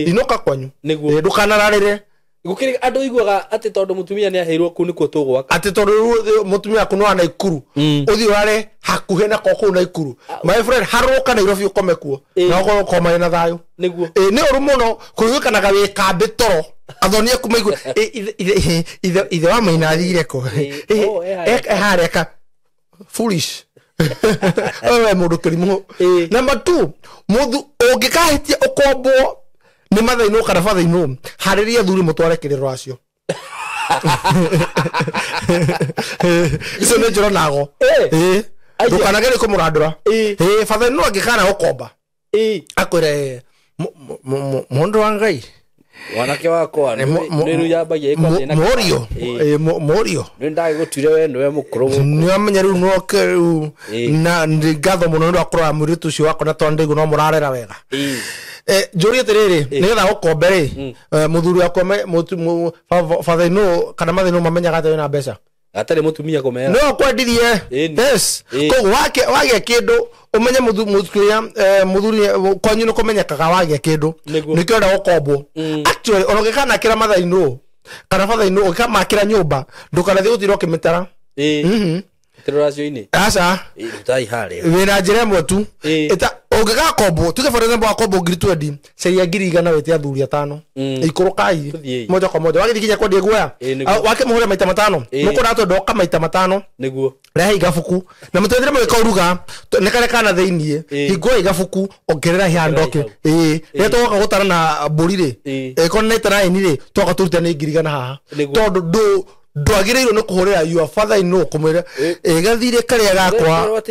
inoka kwanyu ndukanararire gukiri andu iguaga ati tondu mutumia ni aheirwo ku nikuo tugwaka ati tondu mutumia ku no ana ikuru uthi urare hakuhe na koko na ikuru my friend haruka na irofio kome kuo na goko koma na thayo niguo ni uru muno kuyukanaga wi kambe toro athonia kuma igu ithe wa maina thire ko hareka foolish owe mundu kirimu number 2 muthu ungikahitia ukombo ni mathaino kana fathaino hariria thuri mutware kiriro acio iso ne joro nago ndukanagere ko murandura fathaino angikana ukomba akwire mundu wa Ngai wanake wakwa niru yambagia ikwatena morio ndage gutire we niwe mukuru ni amenya ru no keru na ngatho muno ndo akora muritu ucio wako na tonde guno murarera wega jori terere nigetha ukombere muthuri wakwa fathaino kana mathino mamenya gate na mbeca atari mutumia komera no kwendirie yes ko wage kindu umenye muthuri kwanyu no kumenyekaga wage kindu nikio nda gukombo actually onogekana kira mathaino kana fathaino ukamakira nyumba ndukana thiu thiro kimitara terracio-ini asa tai hare wina njira imwe tu eta ungika kombo tuge for example akombo ngiri 20 ceria ngiri igana wete athuri 5 ikurukai moja kwa moja wage dikinya kwendie guoya wake muhure maita 5 nuko nato ndoka maita 5 niguo rehe igabuku na mutendere mweka uruga nekare kana theinie hingo igabuku ongerera hiandoke reto waka gutara na mburi ri kone tara ini ri toka turute ni ngiri igana haha tondu ndwagĩrĩirwo nĩ kũhũrĩra your father in law kũmwĩra gathire karĩa gakwa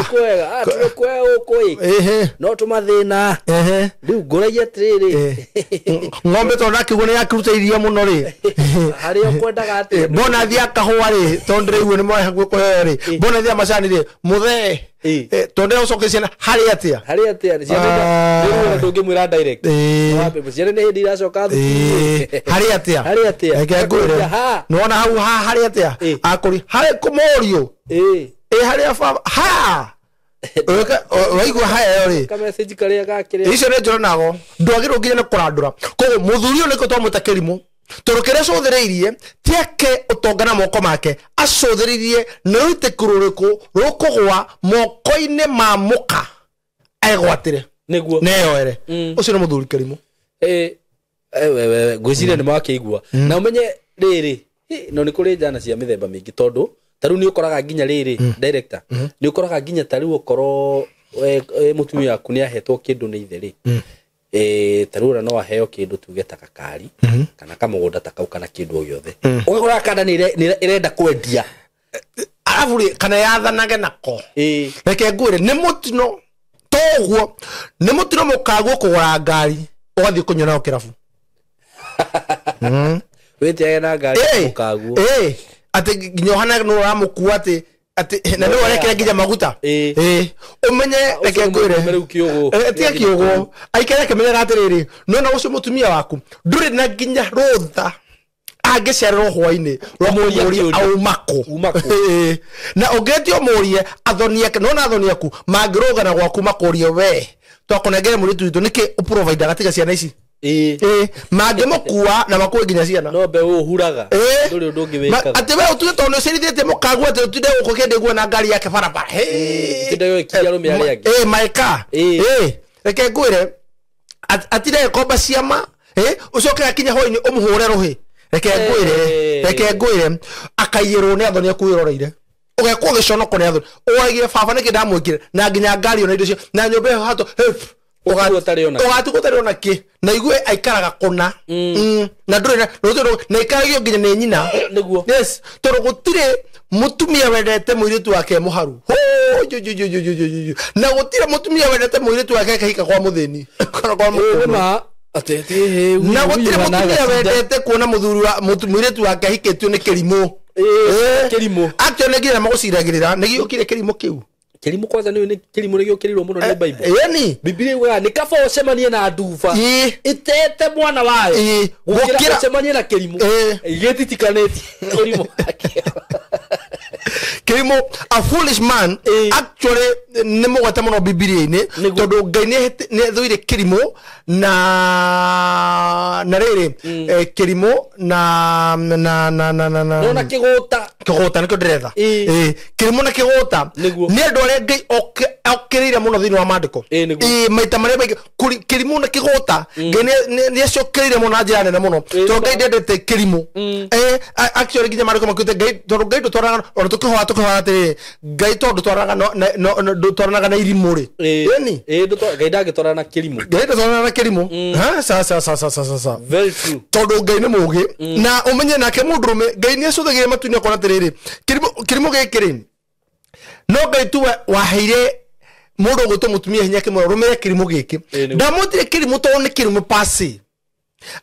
kwega no tũmathĩna rĩu ngũragia atĩrĩrĩ ng'ombe tondũ akĩguo nĩ yakĩruta iria mũno rĩ harĩa ũkwendaga atĩ mbona thia kahũa rĩ tondũ rĩu nĩ mwahe kũheo rĩ mbona thia macani rĩ mũthee tondũ ũcoke ciana harĩ atĩa ciana ndũngĩmwĩra direct ciana nĩ hĩndĩ iracoka thukuru harĩ atĩa reke ngwĩre nĩwona hau harĩ atĩa akũri harĩ kũmorio harĩa baba waigua haya rĩ kamessage karĩa gakĩrĩa icio nĩ njoronago ndwagĩrĩirwo nginya nĩ kũrandũra koguo mũthuri ũyũ nĩkĩo twamwĩta Kĩrimũ tondũ kĩrĩa acũthĩrĩirie tiake ũtonga na moko make acũthĩrĩirie nĩ rũitĩkũ rũrĩkũ rũkũgwa moko-inĩ ma mũka egwatĩre nĩguo neyoere ũcio nĩ mũthuri Kĩrimũ ngwĩciria nĩ makĩigua na ũmenye rĩrĩ no nĩ kũrĩ njana cia mĩthemba mĩingĩ tondũ tarĩu nĩ ũkoraga nginya rĩrĩ director nĩ ũkoraga nginya tarĩu ũkorwo mũtumia waku nĩ ahetwo kĩndũ nĩ ithe rĩ tarĩu no aheo kĩndũ tuge ta gakari kana kamũgũnda ta kau kana kĩndũ o gĩothe ũgakora kana nĩ ĩrenda kwendia arabu rĩ kana yathanage nako reke ngwĩre nĩ mũtino toguo nĩ mũtino mũkaguo kũgũra ngari ũgathiĩ kũnyua nayo kĩrabu wĩtiage na ngari mũkaguo ati nyohana no ramukua ati na no arekera nginya maguta umenye reke ngwire tia kiugo aikare kemenyera atiriri no na ucio mutumia waku nduri na nginya rutha angĩcererwo hwainĩ rwa mũria aumako na ũngĩtio mũrie athonie no na athonie ku mangĩrũgana gwaku makorie we twakũnengere mũritu witũ nĩkĩ ũprovide gatiga ciana ici mangĩmũkua na makuwe nginya ciana no mbe ũhuraga ndũrĩ ũndũ ũngĩwĩkaga atĩ we ũtuge tondũ nĩũcerithĩtie mũkagu atĩ ũtinde gũkũ kĩndĩ guo na ngari yake barabara my car reke ngwĩre atire komba ciama ũcoke akinya hwainĩ ũmũhũre rũhĩ reke ngwĩre akaiyĩrwo nĩ athoni akuĩroreire ũgekwo gĩconoko nĩ athoni ũgagire baba nĩkĩ ndamwĩkire na nginya ngari ona indo cio na nyũmba ĩyo hato ũgatuko tarĩ ona kĩ na igue aikaraga kũna na ndũrĩ na ikaragio nginya nĩ nyina yes tondũ gũtirĩ mũtumia wendete mũirĩtu wake mũharu na gũtirĩ mũtumia wendete mũirĩtu wake kahika kwa mũthĩni na gũtirĩ mũtumia wendete kuona mũirĩtu wake ahikĩtio nĩ Kĩrimũ actually nginya magũciragĩrĩra nĩgĩũkire Kĩrimũ kĩu Kĩrimũ kwanza nĩ Kĩrimũ nĩgĩũkĩrĩirwo mũno nĩ Bible yani Biblia yugaga nĩ kaba ũcemanie na nduba itete mwana wayo gũkĩra ũcemanie na Kĩrimũ gĩtitikanĩtie ũrimũ Kĩrimũ a foolish man actually nĩ mũgweta mũno Biblia-inĩ tondũ Ngai nĩ thũire Kĩrimũ na rĩrĩ Kĩrimũ na kĩgũta nĩkĩo ndĩretha Kĩrimũ na kĩgũta nĩ andũ arĩa Ngai okĩrĩire mũno thĩinĩ wa maandĩko maita marĩa maingĩ Kĩrimũ na kĩgũta Ngai nĩ acokĩrĩire mũno na njĩra nene mũno tondũ Ngai ndendete Kĩrimũ actually nginya maandĩko makiuga Ngai tondũ Ngai ndũtwaranaga ona tũkĩhoya atĩrĩrĩ Ngai tondũ ndũtwaranaga na irimũ rĩ yani Ngai ndagĩtwarana na Kĩrimũ Ngai ndũtwaranaga na Kĩrimũ sa very true tondũ Ngai nĩ mũũgĩ na ũmenye nake mũndũrũme Ngai nĩ acũthagĩre matu-inĩ akona atĩrĩrĩ Kĩrimũ gĩkĩ rĩ no Ngai tu waheire mũndũ ũgwĩtwo mũtumia hinya kĩmwe rũmĩre Kĩrimũ gĩkĩ ndamwĩtire Kĩrimũ tondũ nĩ Kĩrimũ pasi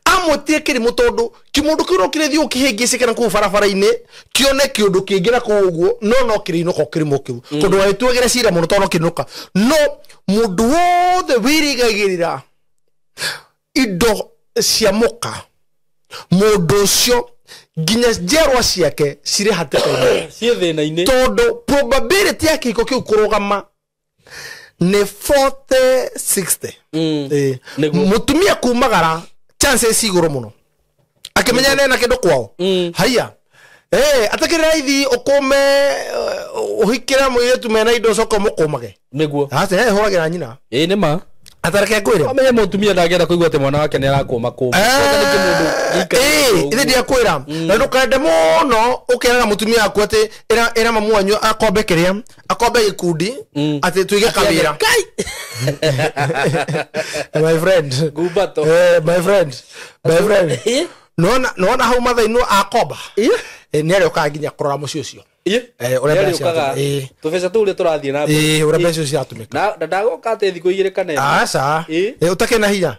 amwĩtire Kĩrimũ tondũ kĩmũndũ kĩu no kĩrĩthiĩ ũkĩhĩngĩcĩkana kũu barabara-inĩ kĩone kĩũndũ kĩngĩ na kũu ũguo no kĩrĩinũka Kĩrimũ kĩu tondũ wagĩtuagĩra cira mũno tondũ kĩinũka no mũndũ wothe wĩrĩgagĩrĩra indo cia mũka mũndũ ũcio nginya njerwa ciake cirĩ hatĩka-inĩ ciĩ thĩna-inĩ tondũ probability ya kĩhiko kĩu kũrũgama nĩ 40-60 mũtumia kumagara chances igũrũ mũno akĩmenya nena kĩndũ kwao haya atakĩrĩ raithi ũkũme ũhikĩra mũirĩtu mena indo coka mũkũmage nĩguo hũragĩra nyina nĩ ma atareke kwĩra amenye mũtumia ndangĩenda kũigua atĩ mwana wake nĩ arakũma ithe ndiakwĩra na ndũkende mũno ũkeraga mũtumia waku atĩ ĩra mamu wanyu akombe kĩrĩa akombe gĩkundi atĩ tuige kawĩra my friend nona hau mathainu akoba nä arä å kaga nginya kå rora må ciä å cio tå beca tå u rä tårathiä na å rä a mbeca ciratå na ndagoka atä thikå igä rä aca å takä na hinya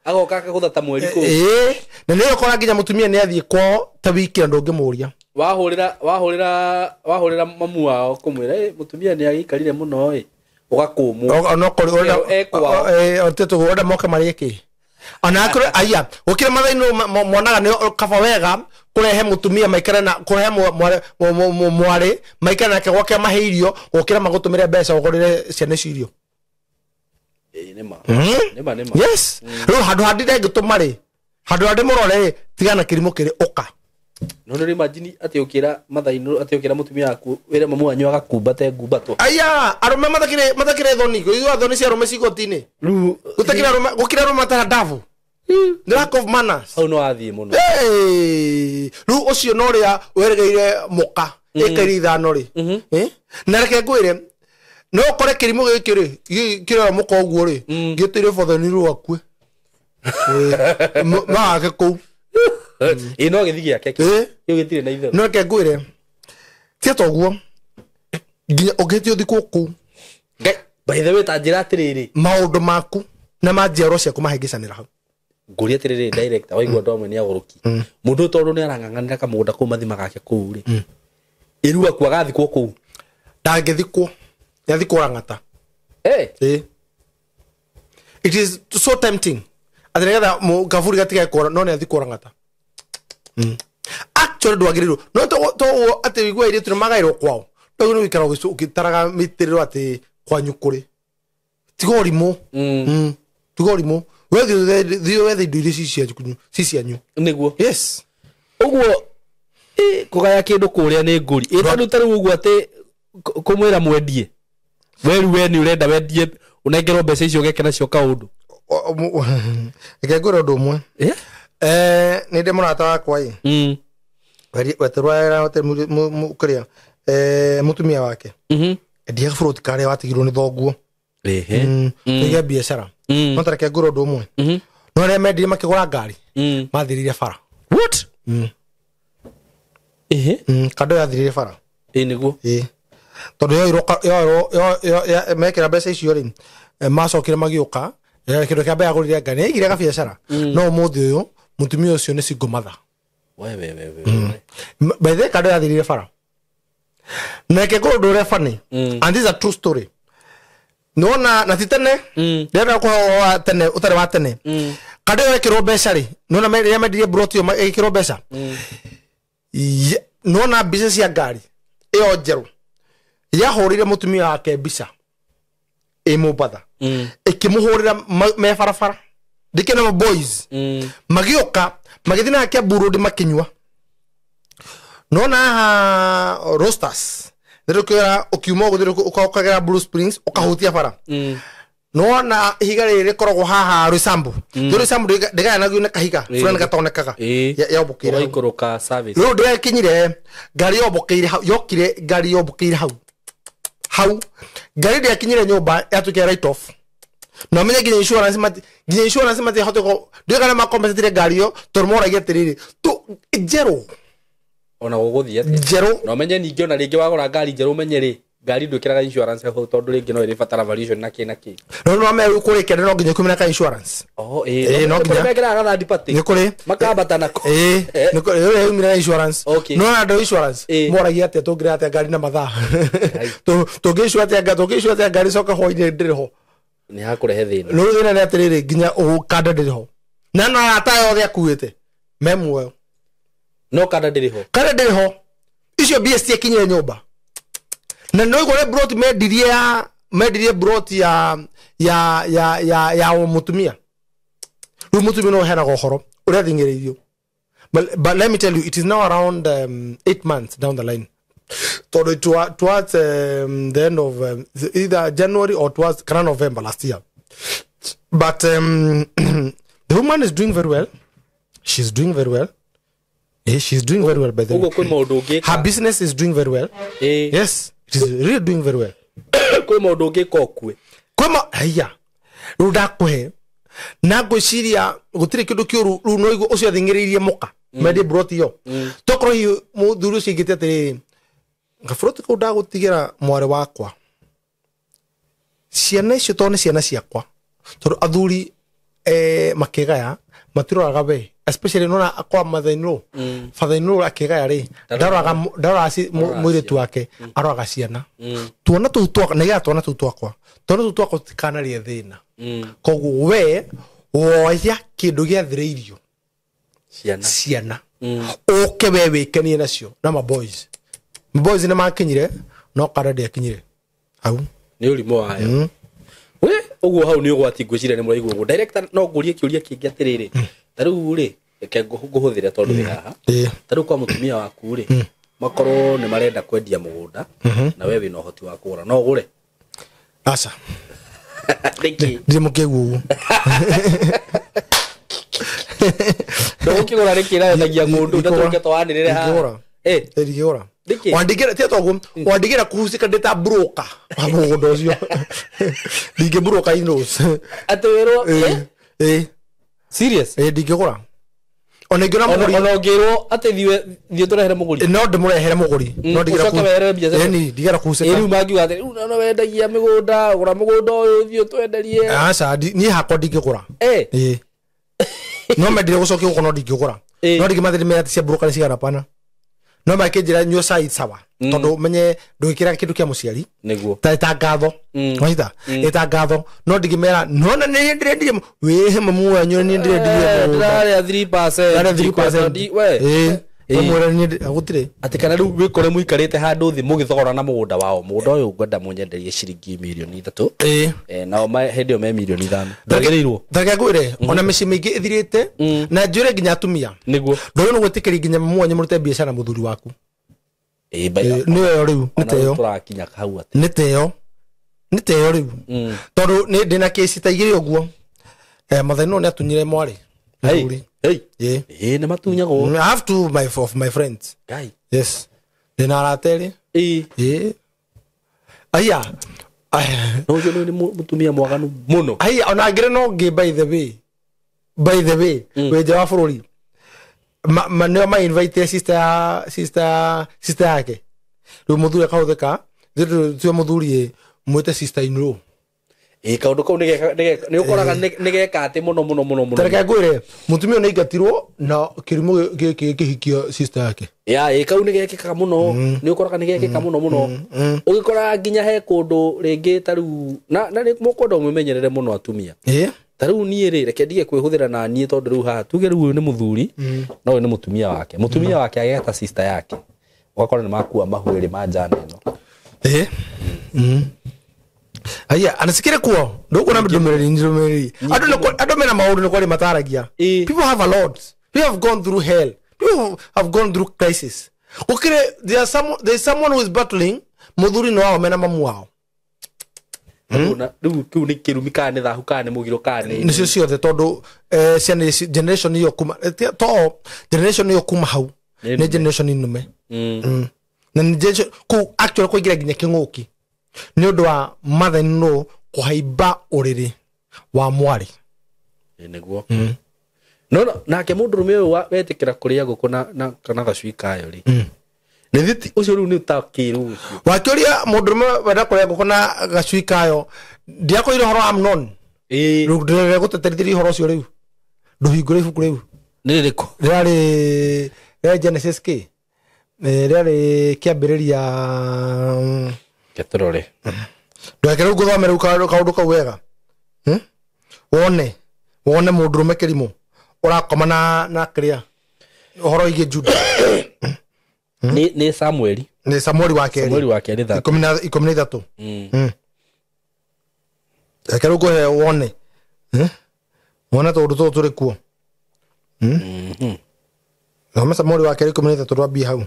agoka akagå tha ta mweri kå na nä å kora nginya må tumia nä athiä kwao ta wiki na ndå ngä må ria wahå rä ra mamu wao kå mwä ra må tumia nä agäikarire må no å gakå mwotå moke marä kä ona akore aya ukire mathainu monaga ni kaba wega kurehe mutumia maikara na kurehe mwari maikara nake gwake maheirio ukira magutumire mbeca ugurire ciana cirio nema yes ro handu handire gitumari handu handi murore tigana kirimo kiri uka no no imagine ati ukira mathainu ati ukira mutumia aku wire mamu wanyu agakumba te ngumbatwo aya arume matakire thoni go thoni cia rume cigotini gutakira rume gukira rume ta ndavu the lack of manners au no athie muno ru ucio no ria weregeire muka ekari thano ri na reke ngwire no kore kirimo gikiri kira muka oguo ri gitire bothani ru akue ma ke ku no githi giake yo gitire na ithe no reke ngwire ti toguo nginya ugitio thiku ku by the way ta njira atiriri maundu maku na manjiaro ciaku mahengicanira hau nguri atiriri director waigua ndomwe ni aguruki mundu tondu ni aranganganira kamunda ku mathima gake ku ri iru aku agathikwo ku ndangithikwo yathikwo rangata it is so tempting athiretha gavuri gatiga kora no ni athikwo rangata actually ndwagiriru no to ati wigwa iri tu magairo kwao ndogo ni wikara ukitaraga mitiriro ati kwanyu kuri tigorimo tigorimo wethe indo iria cicianyu niguo yes uguo kugaya kindu kuria ni nguri itandu tari uguo ati kumwira mwendie we ni urenda wendie unengerwo mbeca icio gekena cio kaundu ngegura undu umwe ni ndi murata wakwa weterwa hotel mukuria mutumia wake ndia fruit kare watigirwo ni thoguo nige biashara no tareke ngura undu umwe no re mendire makigura ngari mathirire bara what kado yathirire bara niguo tondu yo mekira mbeca icio ri macokire magiuka kindu kia mbere agurire ngari igire ga biashara no muthi uyu mutumia ucio ni singomatha by the kado yathirire bara neke ngura undu ure funny and this is a true story no na titene ndera ko tene utare wa tene kado yekiro mbeca ri no na mendirie brotio ekiro mbeca no na business ya ngari iyo njeru yahurire mutumia wake mbica imubatha ikimuhurira me farafara dikena ma boys magioka magithina akia burudi makinywa no na roasters ndero kwera ukiuma guthiro ukagera Blue Springs ukahutia bara no na higare ire korogwo haha Rusambu ndiro Rusambu ndiga na gune kahiga fulani gatonekaga ya obukire ikoroka service no ndiga kinyire ngari obukire yokire ngari obukire hau ngari ndia kinyire nyumba yatuke right off no menye nginya insurance mati hote ko ndiga na makompensatire ngari yo tormora getiriri tu jero ona guguthia jero no menye ningi ona ringi wagora ngari jero menye ri ngari ndwikiraga insurance ho tondu ringi no iri fatara valuation na kĩ no me kurike no nginya kumena ka insurance no nginya mekiraga third party ni kuri makambata nako ni kuri yo umira insurance no na do insurance moragia ate tungira ate ngari na mathaa tungishu ate ngari coka hoine ndiriho ni hakurehe thina no thina ni atiriri nginya ukanda ndiriho na ata yothe akuite memwe no kada ndiriho icio BST kinyire nyumba na no igore brot medirie brot ya mutumia mutumia no hera gohoro uri thingiririo but let me tell you it is now around 8 months down the line towards the end of either January or towards November last year but the woman is doing very well. She's doing very well. She's doing very well by the way. Her business is doing very well. Yes, it is really doing very well. Kwe modo ge kokwe. Kwe mo haya. Ruda kwe. na ngwiciria gutire kindu kiuru ru no igu ucio thingiririe muka medi brought yo tokro hi muthuru ucio ingite atiri ngafuroti ko ndagutigira mware wakwa ciana icio tone ciana ciakwa tondu athuri makigaya matiroraga we especially nona kwa mathainro fathainro akigaya ri ndaroraga muiritu wake aroraga ciana tuona tu twaka nega tuona tu twakwa tikana ri thina koguo we woya kindu giathiriirio ciana oke we wikenie nacio na boys ni makinyire no karade akinyire au ni urimo wayo we uguo hau ni ugwati ngwicira ni muraigwo uguo director no ngurie kiuria kingi atiriri tariu ri reke nguhuthire tondu wi haha tariu kwa mutumia waku ri makoro ni marenda kwendia mugunda na wewe no hoti wa kugura no gure asa ndi mukegu ndo kigura rikira nagia ngundu ndatuke twanirire haha ndigora wandigira tietogo wandigira kuhusika ndeta broker mugunda ucio ndige broker inos atwero serious ndigora ona ngina muguri ona ngiro ate thio turehere muguri no ndimurehere muguri no ndigira ndigera kuhusika iri mangiuga ati no wendagia migunda gura mugunda uyu thio twenderie aca ni hakwa ndigigura no mendire gucokia guko no ndigigura no ndigimathiri me ati cia broker ni cigana pana no makinjira nyo side sawa tondu menye ndwikira kindu kia muciari niguo ta ngatho waita eta ngatho no ndigimera no na ni ndire we mamu wanyu ni ndire ndire 3% we umure ni agutire ati kana riu wikore muikarite handu thi mugithogora na mugunda wao mugunda uyu ngwenda munyenderie ciringi milioni 3 nao hendio me milioni 5 ndagirirwo ndaga gwire ona mici mingi ithirite na njure nginya atumia niguo ndoyo no gwetikiri nginya mamu wanyu murute biashara muthuri waku niyo riu niteyo turakinya hau ati niteyo riu tondu ni ndina case taigire uguo mathaino ni atunyire mwari na matunyago I have to my friends guy yes ndina rateri aya no yo ni mutumia mwaganu muno aya ona ngire no ngi by the way we jawa furori manyo ma invite sister yake ru muthuri akahutheka ndio muthuri mwete sister in law kaundu kau ni ukoraga nigeka ati muno tareka gwire mutumia ni igatirwo na kirimo gikihikio sister yake kau nigekeka muno ni ukoraga nigekeka muno ugikora nginya he kundu ringi taru na ni mukondo mumenyerere muno atumia taru nie ri reke ndige kwihuthira na nie tondu riu haha tuge riu ni muthuri no we ni mutumia wake ageta sister yake ugakora ni makua mahuiri ma jana ino aya anasikire kuo nduko na ndumereri ado mena maundu ni kwali mataragia people have a lot we have gone through hell we have gone through crisis okay there's someone who is battling muthuri no wao mena mamu wao na du ni kirumi kane thahu kane mugiro kane ni cio the tondu generation yo kuma to generation yo kuma hau ni generation inume na ni generation ku actually ko igira ginya kinguki ni undu wa mother no kuhaiba uriri wa mwari niguo no nake mundurume uyu wetikira kuria guku na kana gacui kayo ri ni thiti ucio riu ni utakiru wakiria mundurume wenda kuria guku na gacui kayo ndiako iro horo amnon riu ndire guteterithiri horo ucio riu nduhingure ibuku riu ni ririko rari Genesis k rari kiambiriria ketorore ndakero guthomera kaundu kau wega wone mundurume kirimo urakoma na kiria horo ige Juda ni Samueli wake ni 13 ndakero guhe wone tondu turi kuo Kama Samueli wake 13 rwabi hau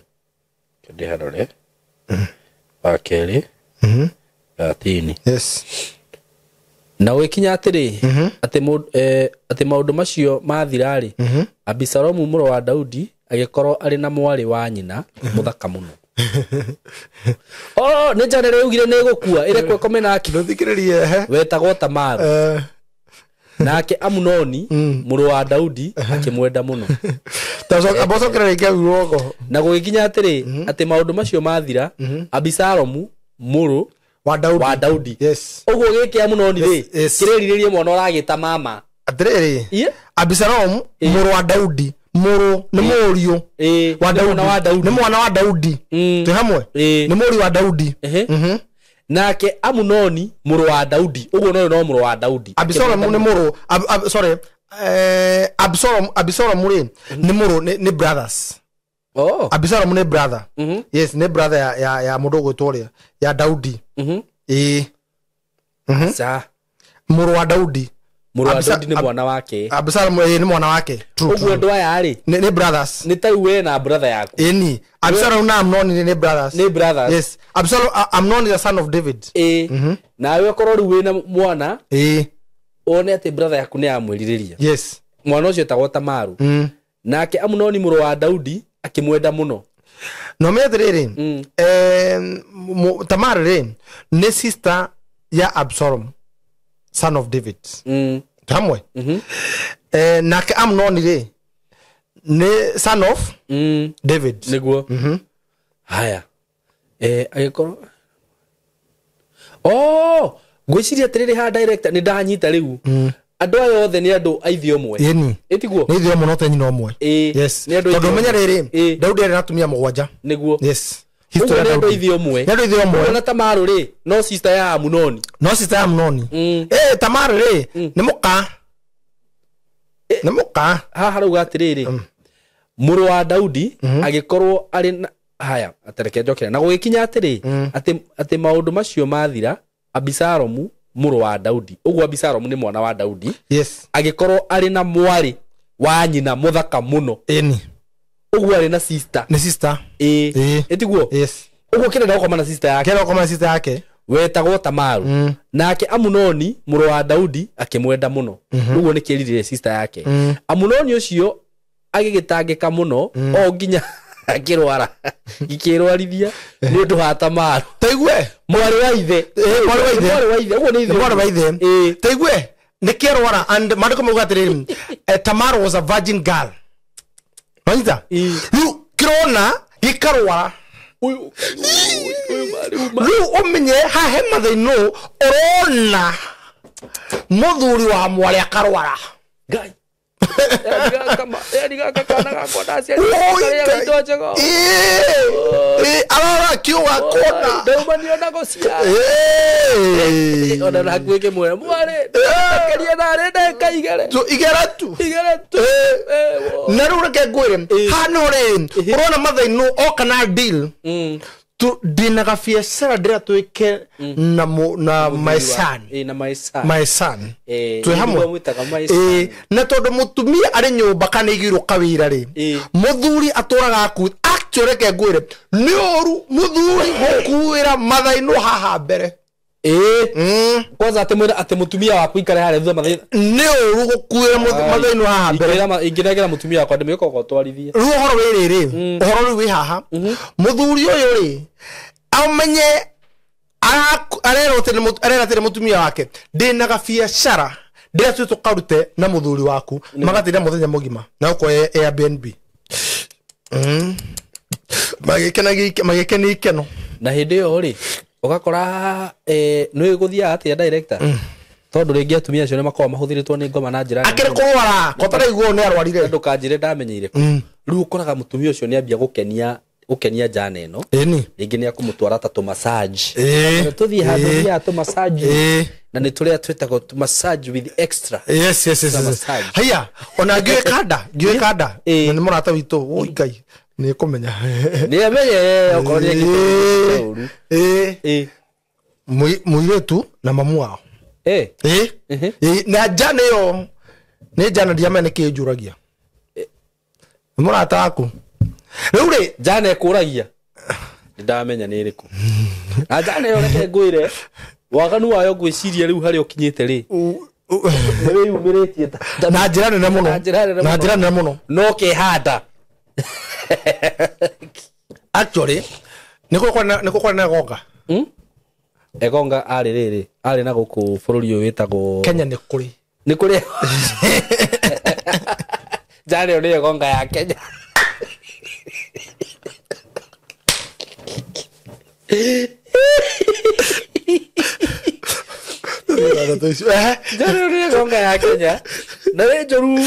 kende harore akeri atini yes na wikinya atiri ati maundu macio mathirari Abisalomu muro wa Daudi agikorwo ari na mwari wa nyina muthaka muno ni janere ugire ni gukua ire kwe komena akithikiririe wetagwo Tamaru nake Amunoni mũrũ wa Daudi akĩmwenda mũno. Abocokera rĩngĩ guoko. Na gũgĩkinya atĩrĩ atĩ maũndũ macio mathira, Abisalomu mũrũ wa Daudi. Yes. Ũguo gĩkĩ Amunoni rĩ kĩrĩrirĩrie mwana ũragĩta mama. Atĩrĩrĩ. Abisalomu mũrũ wa Daudi. Mũrũ nĩ mũriũ wa Daudi. Nĩ mwana wa Daudi. Tũ hamwe? Nĩ mũriũ wa Daudi. Nake Amunoni mũrũ wa Daudi. Ũguo no mũrũ wa Daudi. Abisalomu nĩ mũrũ sorry. Abisalomu rĩ nĩ mũrũ nĩ brothers. Oh. Abisalomu nĩ brother. Yes, nĩ brother ya mũndũ gwĩtwo ũrĩa ya Daudi. Sa mũrũ wa Daudi. Mũrũ wa Daudi nĩ mwana wake. Abisalomu nĩ mwana wake. Ũguo andũ aya rĩ nĩ brothers. Nĩ ta we na brother yaku. Ni Abisalomu na Amnoni nĩ brothers. Nĩ brothers. Yes. Amnoni is the son of David. Na we korwo rĩu wĩna mwana one atĩ brother yaku nĩ amwĩrirĩria. Yes. Mwana ũcio etagwo Tamaru. Nake Amunoni mũrũ wa Daudi akĩmwenda mũno. No me atĩrĩrĩ Tamaru rĩ nĩ sister ya Absalom, son of David. Tamwe. Nake Amnoni rĩ nĩ son of David. Nĩguo. Haya. Agĩkorwo oh, ngwĩciria atĩrĩrĩ ha director nĩ ndanyita rĩu. Andũ aya othe nĩ andũ aithio mwe. Ĩtiguo. Nĩ ithio mũno tenyi no mwe. Yes. Tondũ menya rĩrĩ Daudi arĩ na atumia mũgwanja. Nĩguo. Yes. History ya Daudi ithio mwe. Nĩ andũ ithio mwe. Na Tamaru rĩ no sister ya Amunoni. No sister ya Amunoni. Tamaru rĩ nĩ mũka. Nĩ mũka. Haha rĩu atĩrĩrĩ. Mũrũ wa Daudi agĩkorwo arĩ na haya atareke njokera na gũgĩkinya atĩrĩ atĩ maũndũ macio mathira, Abisalomu mũrũ wa Daudi. Ũguo Abisalomu nĩ mwana wa Daudi. Yes. Agĩkorwo arĩ na mwarĩ wa nyina mũthaka mũno. Ũguo arĩ na sister. Nĩ sister. Ĩtiguo. Yes. Ũguo kĩrenda gũkoma na sister yake. Kĩrenda gũkoma na sister yake. Wetagwo Tamaru. Nake Amunoni mũrũ wa Daudi akĩmwenda mũno. Ũguo nĩ kĩririre sister yake. Amunoni ũcio agĩgĩtangĩka mũno o nginya akĩrwara. Gĩkĩrwarithia nĩ ũndũ wa Tamaru. Taigue mwarĩ wa ithe. Mwarĩ wa ithe. Ũguo nĩ ithe. Mwarĩ wa ithe. Taigue nĩ kĩrwara and maandĩko mauga atĩrĩrĩ Tamaru was a virgin girl. Waita? Rĩu kĩrona gĩkarwara. Rĩu ũmenye hahe mathĩinũ ũrona mũthuri wa mwarĩ akarwara. Ngai. Arora kiuga kona. Ndaumaniona gũcia. Ona nakuĩke mwere mware. Keria na rende kaigere. Igere tu. Na rĩu reke ngwĩre hano rĩ ũrona mathĩinũ oka na deal. Dina gabiacara ndĩra twĩke na my son. My son. Twĩ hamwe. Na tondũ mũtumia arĩ nyũmba kana igĩrwo kawĩra rĩ mũthuri atũraga aku actually reke ngwĩre nĩ ũru mũthuri gũkuĩra mathĩinũ haha mbere. Kwanza atĩ mũtumia waku ikare harĩa thutha mathĩinũ. Nĩ ũru gũkuĩra mathĩinũ haha mbere. Ingĩnegera mũtumia wakwa ndĩmĩũka ũgotwarithie. Rĩu ũhoro wĩrĩ ũhoro rĩu wĩ haha mũthuri ũyũ rĩ amenye arera tene mũtumia wake ndĩna gabiacara ndĩra tuĩ tũkarute na mũthuri waku magatĩra mũthenya mũgima na ũkoya Airbnb. Magĩkena ikeno. Na hĩndĩ ĩyo rĩ ũgakora nĩ gũthiaga atĩa director. Tondũ rĩngĩ atumia acio nĩ makoragwo mahũthĩrĩtwo nĩ ngoma na njĩra akĩrĩ kũrwara kotaraiguo nĩ arwarire. Ndũkanjĩre ndamenyeire ku. Rĩu ũkoraga mũtumia ũcio nĩ ambia gũkenia njana ĩno. Rĩngĩ nĩ akũmũtwara ta tũmassage. Tũthiĩ handũ ya tũmassage. Na nĩ tũrĩa twĩtagwo tũmassage with extra. Yes. Haya ona ngĩoĩ kanda na nĩ mũrata witũ oi Ngai nĩ kũmenya. Nĩ amenye okorwo nĩ ekĩte mũirĩtu na mamu wao. Na njana ĩyo nĩ njana ndiamenya nĩkĩ njũragia. Nĩ mũrata waku. Rĩu rĩ njana ĩkũragia. Ndamenya nĩ ĩrĩkũ. Na njana ĩyo reke ngwĩre waganu wayo ngwĩciria rĩu harĩa ũkinyĩte rĩ. Nĩ umĩrĩtie na njĩra nene mũno. No kĩhanda. Actually nĩ kũkora na Egonga. Egonga arĩ na gũkũ bũrũri ũyũ wĩtagwo Kenya nĩ kũrĩ. Ni kuri. Jari uri gonga ya Kenya. Jari uri gonga ya Kenya. Na we joru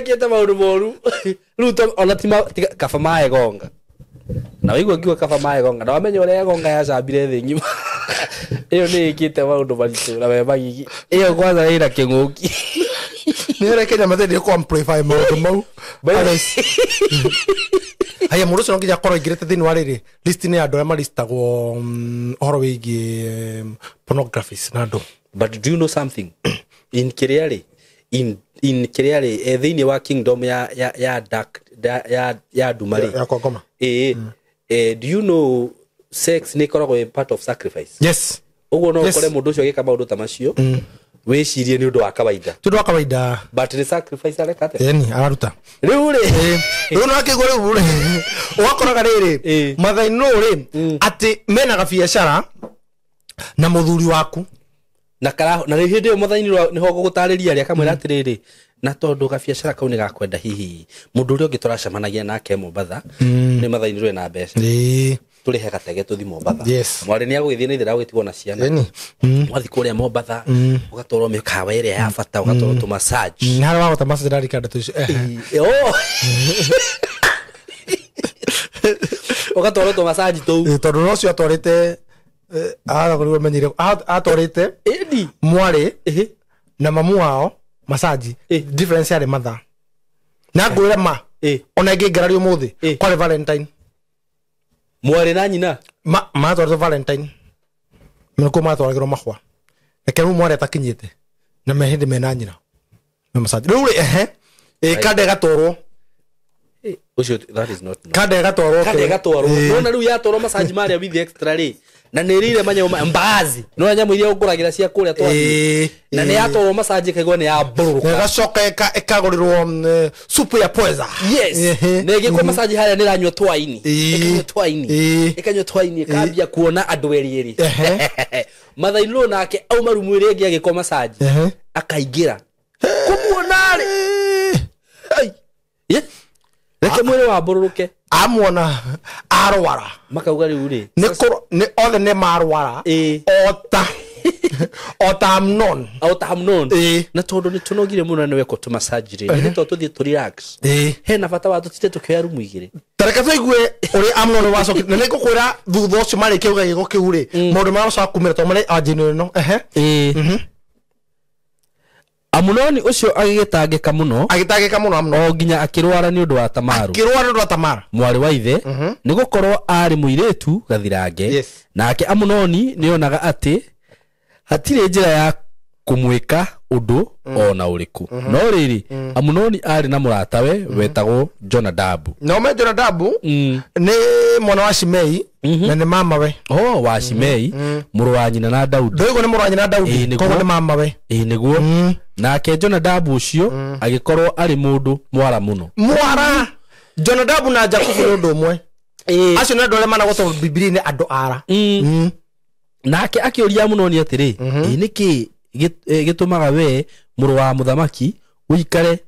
kieta maundu moru. Ruto ona tima kaba mae gonga. Na wigwa ngiwa kaba mae gonga. Na wamenya uri gonga ya cambire thi ngima. Iyo ni kieta maundu maritu na we magigi. Iyo kwanza ira kinguki. Nere Kenya mathende ko amplify maundu mau. Haya mundu ucio nginya korwo ingirete thini wa riri list ni andu ama listagwo horo wigi pornographies na andu. But do you know something? In Kiriari, in Kiriari, thini wa kingdom ya dark ya dumari. Ya kongoma. Do you know sex ni koragwo part of sacrifice? Yes. Ugo no kore mundu ucio agika maundu ta macio. Wecirie ni undu wa kawaida. Tundu wa kawaida. But the sacrifice arekate. Yani araruta. Riu ri. Riu no akigwa riu ri. Wakoraga riri. Mathaino ri ati mena ga biashara na muthuri waku. Na kara na hindi yo mathaino ni ho gugutariria ria kamwe atiriri. Na tondu ga biashara kau ni gakwenda hihi mundu uri ungitora camanagia nake Mombatha ni mathaino ri na mbeca. Tuli he gatege tuthi Mombatha. Mwari ni agugithie na ithira ugitigwo na ciana. Wathi kuria Mombatha ugatoro mikawa ire ya bata ugatoro tu massage. Ni hara wa massage ndari kada tu. Ugatoro tu massage tu. Tondu no cio atorite kuri menyire atorite mwari na mamu wao massage difference ya matha. Na ngwire ma ona ngingarario muthi kwa Valentine. Mwari na nyina ma torto Valentine mko ma toragiro mahwa eke mu mwari atakinyite na mehinde mena nyina na massage ruri kade gatorwo ucio that is not kade gatorwo nona riu ya torwo massage maria with extra ri na nirire manyoma mbazi no nyamu iria ukuragira cia kuria twathi na ni yatorwo massage kaigwa ni ya bururuka gacoka ekagorirwo supu ya pweza. Yes. Nege kwa massage haria niranywa twaini ekanywa twaini ekambia kuona andu eri mathaino nake auma rumu iri ngi agiko massage akaingira kumuona ri ai reke mwiri wa bururuke amwona arwara makauga riu ri ni othe ne marwara ota Amnon na tondu ni tunogire muno na weko tu massage ri ni to tuthie tu relax he na bata wa tutite tukioya rumu igire tareka tuigue uri Amnon wacoki na niko kwira thutha ucio mari kiuga gigo kiu ri mundu maracoka kumira to mari ajino no Amunoni ucio agitangika muno Amnon o nginya akirwara ni undu wa Tamara mwari wa ithe ni gukorwo ari muiretu gathirange nake Amunoni ni onaga ati hatire njira ya kumwika undu ona uriku no riri Amunoni ari na muratawe wetagwo Jonadabu no me Jonadabu ni mwana wa Shimei na ni mama we wa Shimei muru wa nyina na Daudi ndoigo ni muru wa nyina na Daudi kogo ni mama we niguo nake Jonadabu ucio agikorwo ari mundu mwara muno Jonadabu na Jakubu ni undu umwe acio ni ndole mana gotwo Biblia ni andu ara nake akiuria Amunoni atiri niki gitumaga we muru wa muthamaki uikare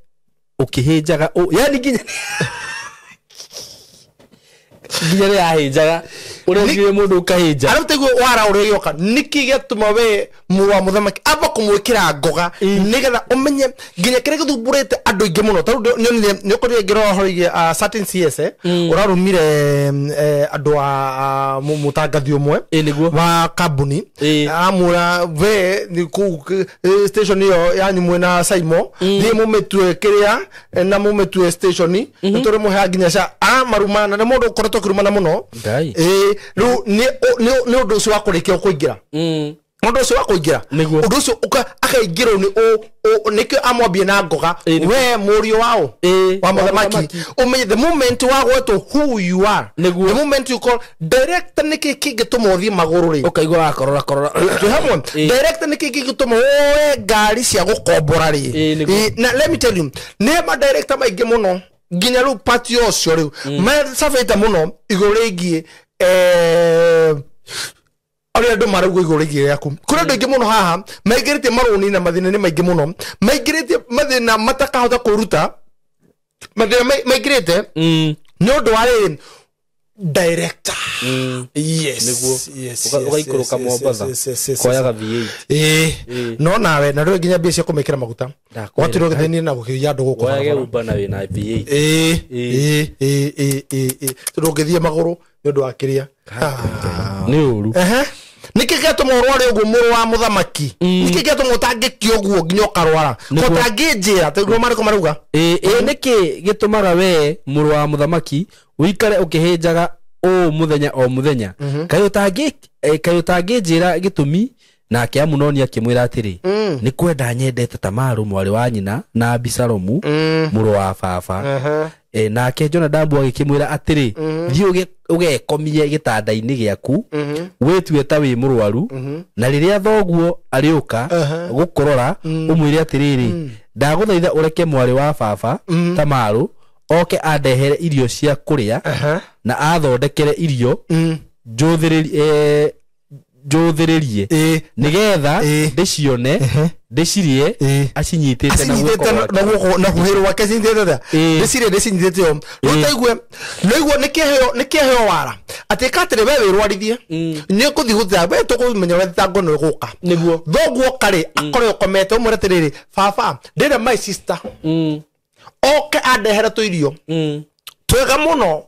ukihinjaga yani nginya ya hinjaga urengire mundu ukahinja arutego wara urioka niki gituma we muru wa muthamaki aba kumwikira ngoga nigetha umenye nginya kire githumburite andu ingi muno tondu ni ukuri ngiro horiye certain CS urarumire andu a mutangathi umwe wa kambuni amura we ni ku station iyo yanyu mwena Saimo ni mumetue kiria na mumetue station tore muhe nginya sha marumana na mundu ukoretwo kurumana muno ru ni undu ucio wakurikia kuingira undu ucio wakuingira undu ucio akaingirwo ni niki amwambie na ngoga we murio wao wa muthamaki umenye the moment wagwetwo who you are the moment you call direct niki kingituma uthie maguru ri ukaigwa akorora hamwe direct niki kingituma we ngari cia gukombora ri na let me tell you nema director maingi muno nginya ru party ucio ri me safeta muno igurigie ari andu marauga iguru igi yaku kuri andu ingi muno haha maingirite maruni na mathina ni maingi muno maingirite mathina matakahota kuruta mathina maingirite no ndo wari director yes ugaikuruka Mombasa koyaga V8 no nawe na ndo nginya mbia cia kumekera maguta watiro githini na gukiria andu guko wage uba na wina V8 ndo ngithie maguru ni ndo akiria ni uru niki geto morware ugu muru wa muthamaki niki geto mutangikio guo nginya karwara mutangijira tegwo mariko maruga niki gitumaga we muru wa muthamaki uikare ukihinjaga o muthenya kayo tangijira gitumi nake Amunoni akimwira atiri ni kwenda nyendete Tamaru mwari wa nyina na Abisalomu muru wa baba nake Jonadabu agikimwira atiri thii ugekomie gitanda-ini giaku wetue ta wi murwaru na riria thoguo ariuka gukorora umwire atiriri ndaguthaitha ureke mwari wa baba Tamaru oke andehere irio cia kuria na athondekere irio njuthiririe nigetha ndicione ndicirie acinyitite na guhiro wake cinyitite ndicirie ndicinyitite yo no nikeheo wara ati katire we wirwarithie ni kuthi gutha we tukumenya we tango no guka niguo thoguo kare akore ukomete umure tiriri baba ndire my sister oke andehere tu irio twega muno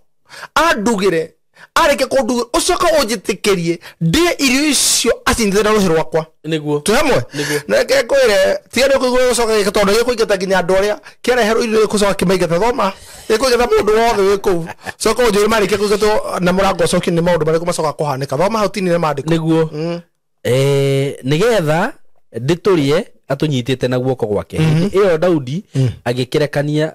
andugire areke kundu ucoka unjitikirie ndie irio icio acindite na ruhiro rwakwa niguo tuhamwe nake kwire tiano kuigwa ucoka gitondo gikuingata ginya andu aria kiarehero irio kucoka kimaigata thoma ikuigata mundu wothe wiku coka unjire marike kuigatwo na murango ucoki ni maundu mariko macoka kuhanika thoma hautini ni mandiko niguo nigetha nditurie atunyitite na guoko gwake iyo Daudi agikirekania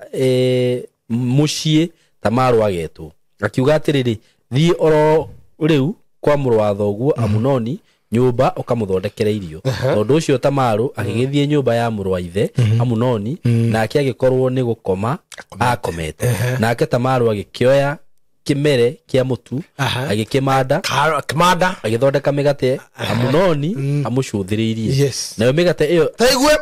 mucie Tamaru agetu akiuga atiriri thii oro riu kwa muru wa thoguo Amunoni nyumba ukamuthondekera irio tondu ucio Tamaru agigithie nyumba ya muru wa ithe Amunoni nake agikorwo ni gukoma akomete nake Tamaru agikioya kimere kia mutu agikimanda agithondeka migate Amunoni amucuthiririe nayo migate iyo taigwe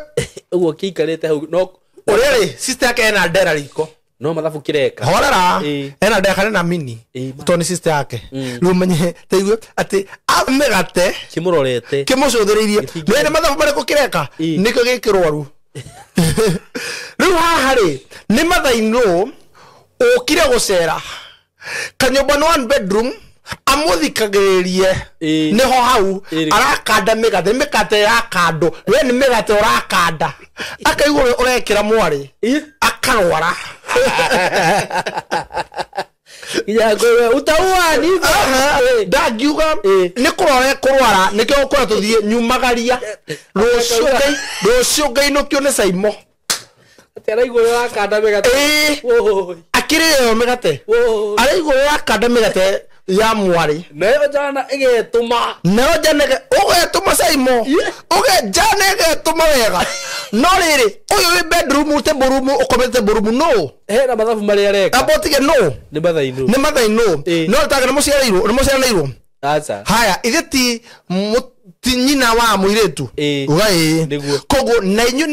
uguo kiikarite hau no urere sister yake ena ndera riko no mathabu kireka horera ena ndera na mini toni sister yake rumenye taigwe ati amigate kimurorete kimucuthiririe nene mathabu mariko kireka niko gikirwaru riu haha ri ni mathaino ukire gucera kanyumba no one bedroom amuthikagiririe niho hau arakanda migate yakando we ni migate urakanda akaigura urekira mwari akarwara ya gowe utauani ndagiuga ni kurore kurwara nikyo ukora tuthie nyumagaria rucio ngai no kyo ne saimo ataraigura akanda migate akire migate araigura akanda migate ya mwari nayo jana igetuma ugetuma saimo jana igetuma wega no riri uyu wi bedroom te borumu ukomete borumu no hera mathabu mari areka abotige no ni mathaino no taka na muciarairwo acha haya igeti nyina wa muiretu ugai kogo na inyu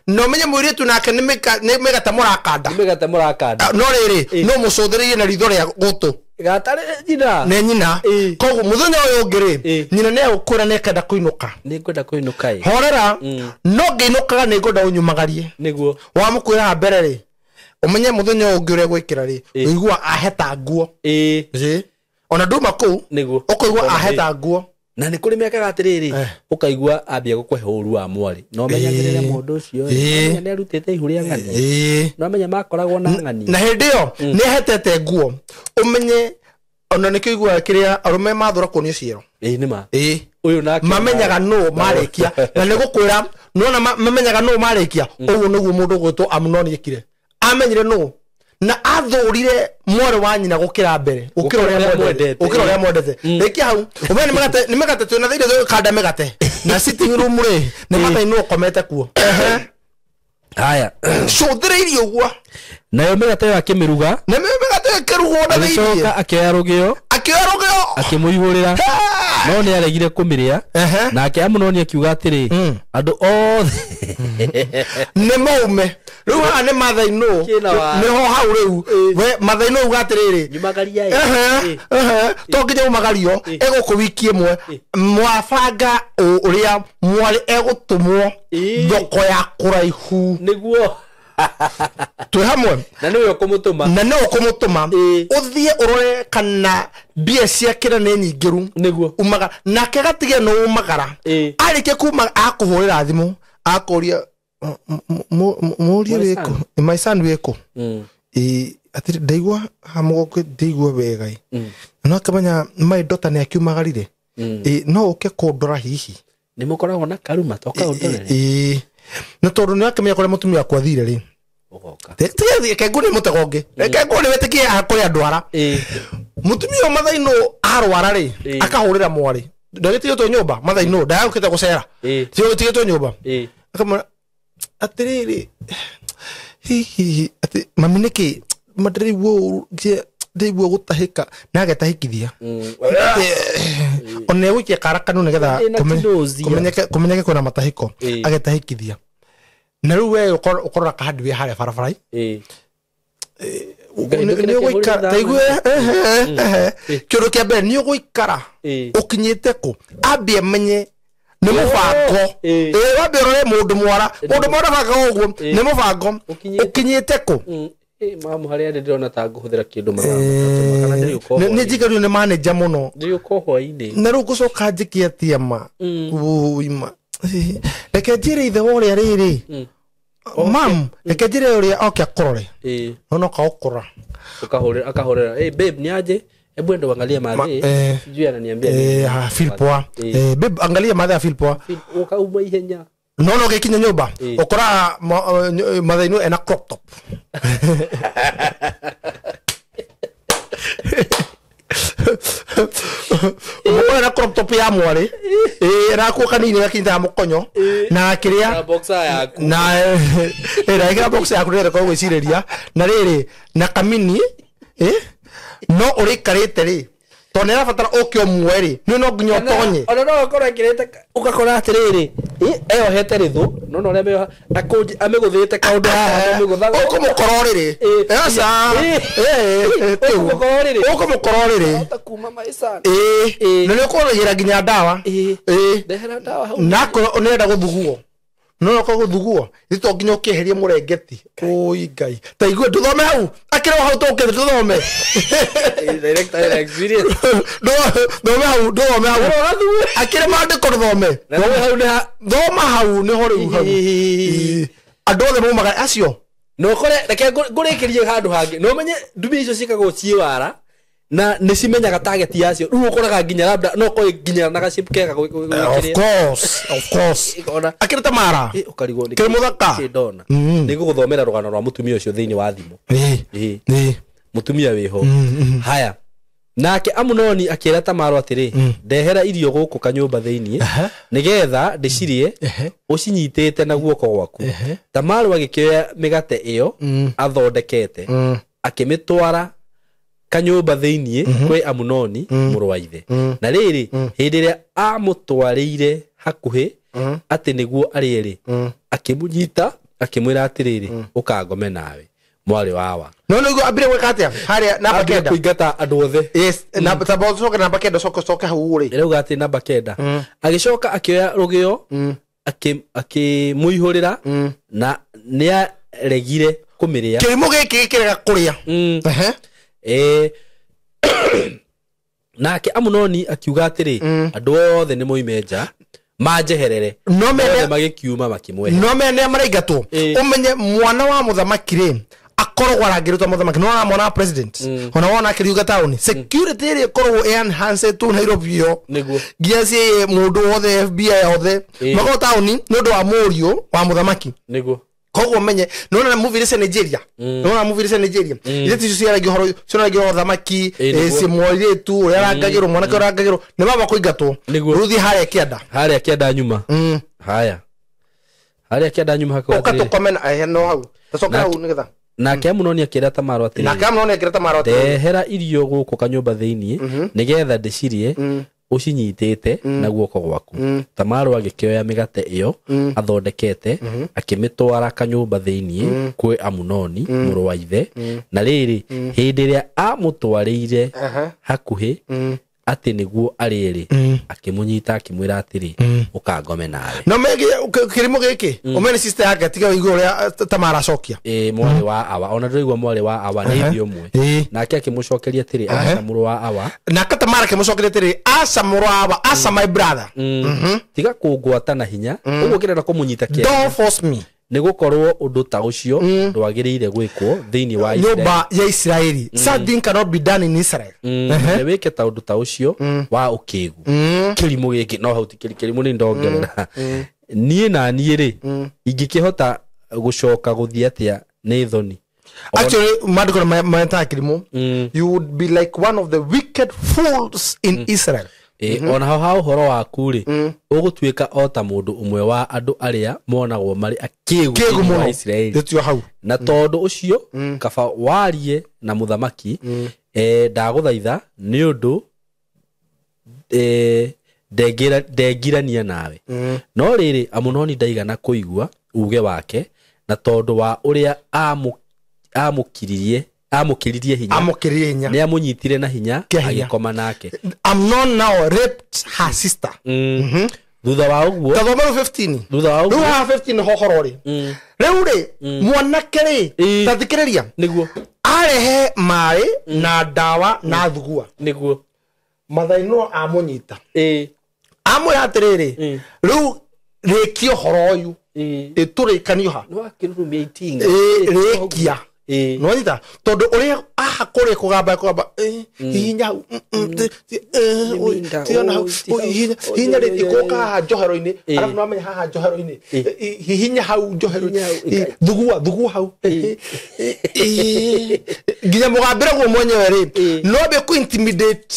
no menye muiretu nake ni megata murakanda no riri no mucuthirie na ritho ria gutu gatare nyina ne nyina kogo muthenya uyu ngiri nyina ne ukura ne kada kuinuka horera no nginukaga ni ngoda unyumagarie niguo wa mukwira mbere ri umenye muthenya uyu ngire gwikira ri uigua aheta nguo ona nduma ku ukaigua aheta nguo na ni kuri miaka gatiriri ukaigua ambia gukwehe uru wa mwari no menyagirira mundu ucio ni arutite ihuria ngani no menya makoragwo na ngani na hindi yo ni hetete nguo umenye ona ni kigua kiria arume mathura kunio ciero nima uyu nake mamenyaga no marikia na ni gukwira no na mamenyaga no marikia uguo niguo mundu gwitwo Amunoni ikire amenyire no na athurire mwari wa nyina gukira mbere ukira uria mwendete iki hau umene ni megate tu na thire kanda megate na sitting room ri ni mathaino ukomete kuo haya cuthiriirie ugwa nayo mĩgate ĩyo akĩmĩruga na mĩgate ĩkĩrugwo na agĩcoka akĩoya rũgĩo akĩmũihũrĩra no nĩ aregire kũmĩrĩa nake Amunoni akiuga atĩrĩ andũ othe nĩ maume rĩu haha nĩ Mathainũ nĩho hau rĩu we Mathainũ uga atĩrĩrĩ nyumagaria to nginya umagario egũkũ wiki ĩmwe mwabanga ũrĩa mwarĩ egũtũmwo thoko ya kũraihu nĩguo twĩ hamwe na nĩwe ũkũmũtũma ũthiĩ ũrore kana mbia ciakĩra nĩ nyingĩru nĩguo umagara nake gatige no umagara arĩke kuma akũhũrĩra thimũ akũria mũrie wĩkũ my son wĩkũ atĩ ndaigua hamũgongo ndaigua wega no akamenya my daughter nĩ akiumagarire no ũke kũndora hihi nĩ mũkoragwo na karuma toka ũndorere na tondũ nĩ akamenya kũrĩa mũtumia kwa thire rĩ ugoka kengu nĩ mũtegonge kengu nĩ wetĩkie kũrĩa ndwara mũtumia Mathainũ arwara rĩ akahũrĩra mwarĩ ndagĩtigĩtwo nyũmba Mathainũ ndagũkĩte gũcera tigĩtigĩtwo nyũmba akamwĩra atĩrĩrĩ hihi atĩ mami nĩkĩ mandĩrĩiguo ndaigua gũtahĩka na agetahĩkithia ona egũikia kara kanũ nĩgetha kũmenyeke kwĩna matahĩko agetahĩkithia na rĩu we ũkorora kahandi wĩ harĩa barabara nĩ ũgũikara taigua kĩũndũ kĩa mbere nĩ ũgũikara ũkinyĩte kũ ambie menye nĩ mũbango wambie ũrore mũndũ mwara banga ũguo nĩ mũbango ũkinyĩte kũ mamu harĩa ndĩrona ta ngũhũthĩra kĩndũ mathaa kana nĩ njigario nĩ manager mũno ndĩũko hwainĩ na rĩu gũcoka njĩkie atĩa ma uima reke njĩre ithe wa ũrĩa rĩrĩ mam reke njĩre ũrĩa oke akũrore no kaũkũra akahũrĩra babe ni aje hebu endo angalia madhe sijui ananiambia feel poa babe angalia madhe feel poa ukauma ihenya no gekinya nyumba ukora Mathainũ ena crop top umukora na crop top ya mwari rakuo kanini gakinda mukonyo na kiria boxer yaku na ira boxer yaku rere kwa gwicireria na riri na kamini no uri karete ri to nä rabatara å kä o mweri nä no nginya tonye ona no akorwo ekirite ugakora atiriri eyohete rithu no no reme amiguthite kaundu haha amigutha ukumukororiri asa ukumukororiri kuma maisha na nä ukorogera nginya ndawa ndehera ndawa hau na nenda guthuguo no ko guthuguo thito nginya ukiherie murengeti oi ngai ta igue nduthome hau akira hau toke nduthome director experience nduthome hau akira mandiko nduthome thoma hau ni hori hau andu othe mumaga acio no kore reke ngurikirie handu hangi no menye ndumi icio cikagwo ciwara na nicimenyaga target yacio rĩu ũkoraga nginya labda no ko nginya na gacip kega of course akirita mara ukarigwo ni kimuthaka ndona nĩgũgũthomera rũgano rwa mũtumia ũcio thĩinĩ wa thimũ mũtumia wĩho haya nake Amunoni akĩra Tamaru atĩrĩ ndehera irio gũkũ kanyũmba thĩinĩ nĩgetha ndĩcirie ũcinyitĩte na guoko gwaku Tamaru agĩkĩoya mĩgate ĩyo athondekete akĩmĩtwara kanyũmba thĩinĩ kwĩ Amunoni mũrũ wa ithe na rĩrĩ hĩndĩ ĩrĩa amũtwarĩire hakuhĩ atĩ nĩguo arĩerĩ akĩmũnyita akĩmwĩra atĩrĩrĩ ũkangome nawe mwarĩ wawa no nĩguo ambire gwĩka atĩa harĩa namba kenda kũingata andũ othe yes namba tabocoka namba kenda coke hau rĩ rĩu gati namba kenda agĩcoka akĩoya rũgĩo akĩmũihũrĩra na nĩaregire kũmĩrĩa kĩrimũ gĩkĩ gĩkĩrega kũrĩa nake Amunoni akiuga atĩrĩ andũ othe nĩ moime nja manjeherere no mene magĩkiuma makimwehe no mene maraingatwo umenye mwana wa muthamaki rĩ akoragwo arangĩrĩtwo muthamaki no na mwana wa president ona wona akĩriuga taũni security ĩrĩa ĩkoragwo enhanced tu Nairobi yo ngiaci mũndũ wothe FBI othe makorwo taũni nĩ ũndũ wa mũriũ wa muthamaki nĩguo koguo menye nona movie rese Nigeria nona movie rese Nigeria ile ticio ciaragio horo cionagio thamaki cimwoire tu uria arangagirwo mwana ke arangagirwo ni baba kuingatwo ruthi harĩa kĩanda nyuma harĩa kĩanda nyuma hakwa ukatu comment no hau tacoka hau nigetha nake Amunoni akĩra Tamaro atĩrĩ ndehera irio gũkũ kanyũmba thĩinĩ nĩgetha ndĩcirie ucinyitĩte na guoko gwaku. Tamaro agĩkĩoya mĩgate ĩyo athondekete akĩmĩtwara kanyũmba thĩinĩ kwĩ Amunoni mũrũ wa ithe, na rĩrĩ hĩndĩ ĩrĩa amũtwarĩire hakuhĩ atĩ nĩguo arĩrĩ akĩmũnyita akĩmwĩra atĩrĩ ũkangome nawe. No mege kĩrimo gĩkĩ umene sister yake atiga igũrũ rĩa Tamara acokia mwarĩ wa Awa, ona ndĩraigua mwarĩ wa Awa nĩ irio ũmwe, nake akĩmũcokeria atĩrĩ aca mũrũ wa Awa, nake Tamara akĩmũcokeria atĩrĩ aca mũrũ wa Awa, aca my brother, tiga kũngwata na hinya ũguo kĩrenda kũmũnyita kĩene, don't force me, nĩgũkorwo ũndũ ta ũcio ndwagĩrĩire gwĩkwo thĩinĩ wa nyũmba ya Israeli. Something cannot be done in Israel. Wĩke ta ũndũ ta ũcio wa ũkĩgu kĩrimũ gĩkĩ no hau ti kĩrimũ nĩ ndongerera niĩ na niĩ rĩ ingĩkĩhota gũcoka gũthiĩ atĩa nĩ thoni. Actually, madiko na kĩrimũ, you would be like one of the wicked fools in Israel. Ona ha ũhoro waku rĩ ũgũtuĩka o ta mũndũ ũmwe wa andũ arĩa monagwo marĩ akĩgu wa Israeli, na tondũ ũcio kaba warie na mũthamaki ndagũthaitha nĩ ũndũ ndengirania nawe. No rĩrĩ Amunoni ndaigana kũigua uge wake, na tondũ wa ũrĩa amũkĩririe hinya nĩ amũnyitire na hinya agĩkoma nake. Amnon now raped her sister. Thutha wa ũguo Tathoma 15 thutha wa ũguo 15 hohoro rĩ rĩu rĩ mwanake rĩ tathikĩrĩria nĩguo arehe maĩ na ndawa na thugua nĩguo mathaino amũnyita amwĩra atĩrĩrĩ rĩu rĩkia ũhoro ũyũ tũrĩkanio ha no akĩrumia itinga rĩkia no nyita tondũ ũrĩa aha kũrĩ kũgamba hinya tiona hinya rĩ ikoka haha njohero-inĩ arabu no amenya haha njohero-inĩ hinya hau njohero-inĩ thugua hau nginya mũgambĩre guo mwenyewe rĩ no be ku intimidate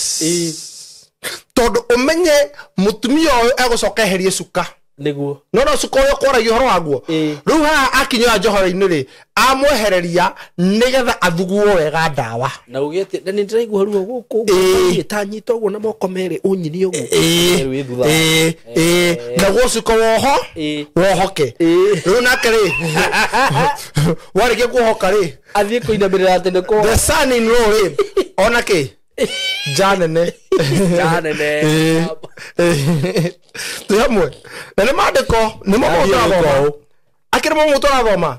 tondũ ũmenye mũtumia ũyũ egũcoka eherie cuka nĩguo no cuka ũyũ kũragio ũhoro waguo rĩu haha akinywa njohero-inĩ rĩ amwehereria nĩgetha athuguo wega ndawa na ugĩte na nĩ ndĩraigua ruo gũkũ tanyita ũguo na moko merĩ ũnyini ũguo na gũcuka wohoke rĩu nake rĩ warĩkia kuohoka rĩ athiĩ kũinamĩrĩra atĩ nĩkũ the son in law rĩ onake janene tuyamwe na nĩ mandĩko nĩ mũtũrathoma akĩrĩmwo mũtũrathoma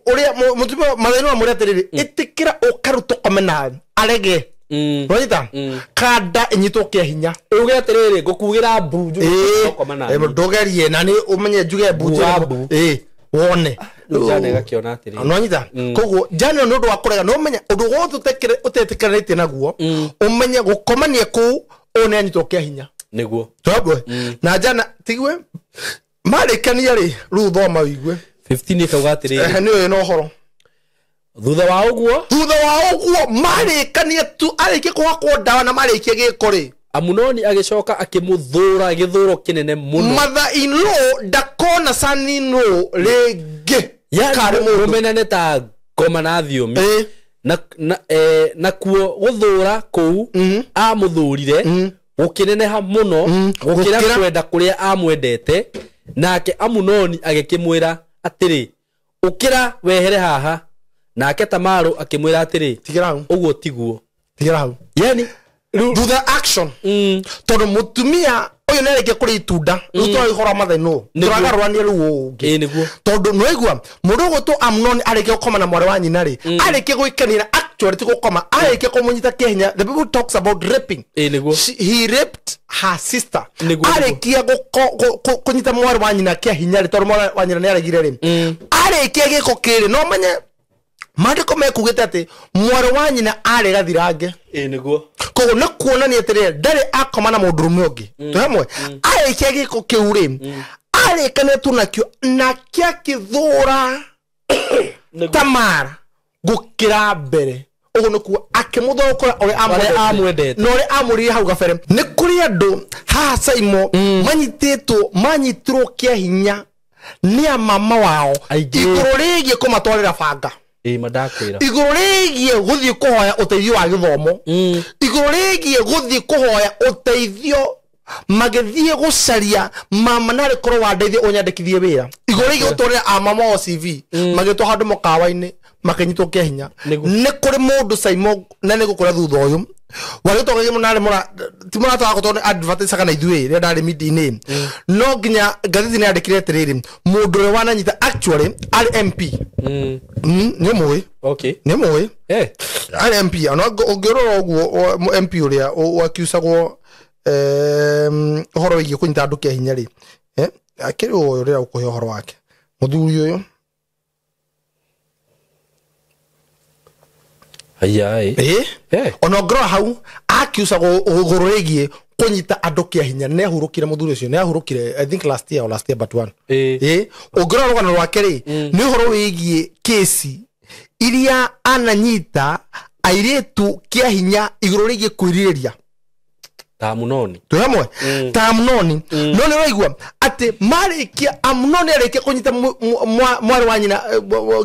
ũrĩa mũtumia mathĩna mũrĩa atĩrĩrĩ ĩtĩkĩra ũkarutwo komena arege wanyita kanda inyitwo kĩa hinya uge atĩrĩrĩ ngũkugĩra mbunju ndogerie na nĩ ũmenye njuge mbunju wone jana gakiona atĩrĩrĩ no nyita koguo jana nĩ ũndũ wa kũrega no ũmenye ũndũ wothe ũtetĩkĩranĩtie naguo ũmenye gũkomania kũu ũũ nĩ anyitwo kĩa hinya nĩguo tondũ na jana tigue marĩkania rĩ rĩu thoma wĩigue 15 ĩkauga atĩrĩrĩ nĩ ũyũ no ũhoro thutha wa ũguo marĩkania tu arĩkia kũhakwo ndawa na marĩkia gĩko rĩ Amunoni agĩcoka akĩmũthũra gĩthũro kĩnene mũno mother in law ndakona son in law rĩngĩ karĩ mũmenane ta ngoma na thiomi na kuo gũthũra kũu amũthũrire gũkĩneneha mũno gũkĩra kwenda kũrĩa amwendete, nake Amunoni agĩkĩmwĩra atĩrĩ ũkĩra wehere haha, nake Tamaro akĩmwĩra atĩrĩ ũguo tiguo tigera hau yani do the action tondũ mũtumia ũyũ nĩ arĩkia kũrĩa itunda rĩu tũrahora mathĩno tũragarũrania rĩu ũngĩ nĩguo tondũ nĩ waigua mũndũ ũgũtwo Amnon arĩkia gũkoma na mwarĩ wa nyina rĩ arĩkia gwĩkenĩra actually ti gũkoma arĩkia kũmũnyita kĩhinya. The people talks about raping he raped her sister arĩkia kũnyita mwarĩ wa nyina kĩhinya rĩ tondũ mwarĩ wa nyina nĩ aregire rĩ arĩkia gĩko kĩrĩ no menye mandĩko mekugĩte atĩ mwarĩ wa nyina arĩ gathirange nĩguo koguo nĩ kuonania atĩrĩrĩ ndarĩ akoma na mũndũrũme ũngĩ tũhamwe arĩkia gĩko kĩu rĩ arĩkanĩtwo nakĩo nake akĩthũra Tamara gũkĩra mbere ũguo nĩ kuo akĩmũthũkũra ũrĩa amwendete na ũrĩa amũrire hau gabere. Nĩ kũrĩ andũ haha Saimo manyitirwo kĩa hinya nĩ a mama wao igũrũ rĩgiĩ kũmatwarĩra banga madakwira iguru rigie guthie kuhoya uteithio wa githomo iguru rigie guthie kuhoya uteithio magethie gucaria mama nari korwo wandeithie unyandikithie wira iguru rigie utore mama o CV magitwa handu mukawa-ini makenyitwo kia hinya ni kuri mundu Simon na ni gukura thutha uyu wagitoga munare mura timura ta gutone advertise kana ithue ria ndari meeting no nginya gathiti ni andikire tiriri mundu re wananyita actually RMP ni moy okay ni moy RMP ana ogero ogwo MP uria wakiusagwo horo igi kunyita andu kia hinya ri akiri uria ukuhe horo wake muthuri uyu ono ngro hau akiusago gororegie kunyita andu kia hinya ne hurukire muthuri ucio ne hurukire I think last year but one ogro rogano rwake ri ni horo wigie kesi iria ananyita airetu kia hinya iguru rigie kwiriria tamunoni tuhamwe tamunoni no ne raigwa ati marikia amunoni arekia kunyita mwari wanyina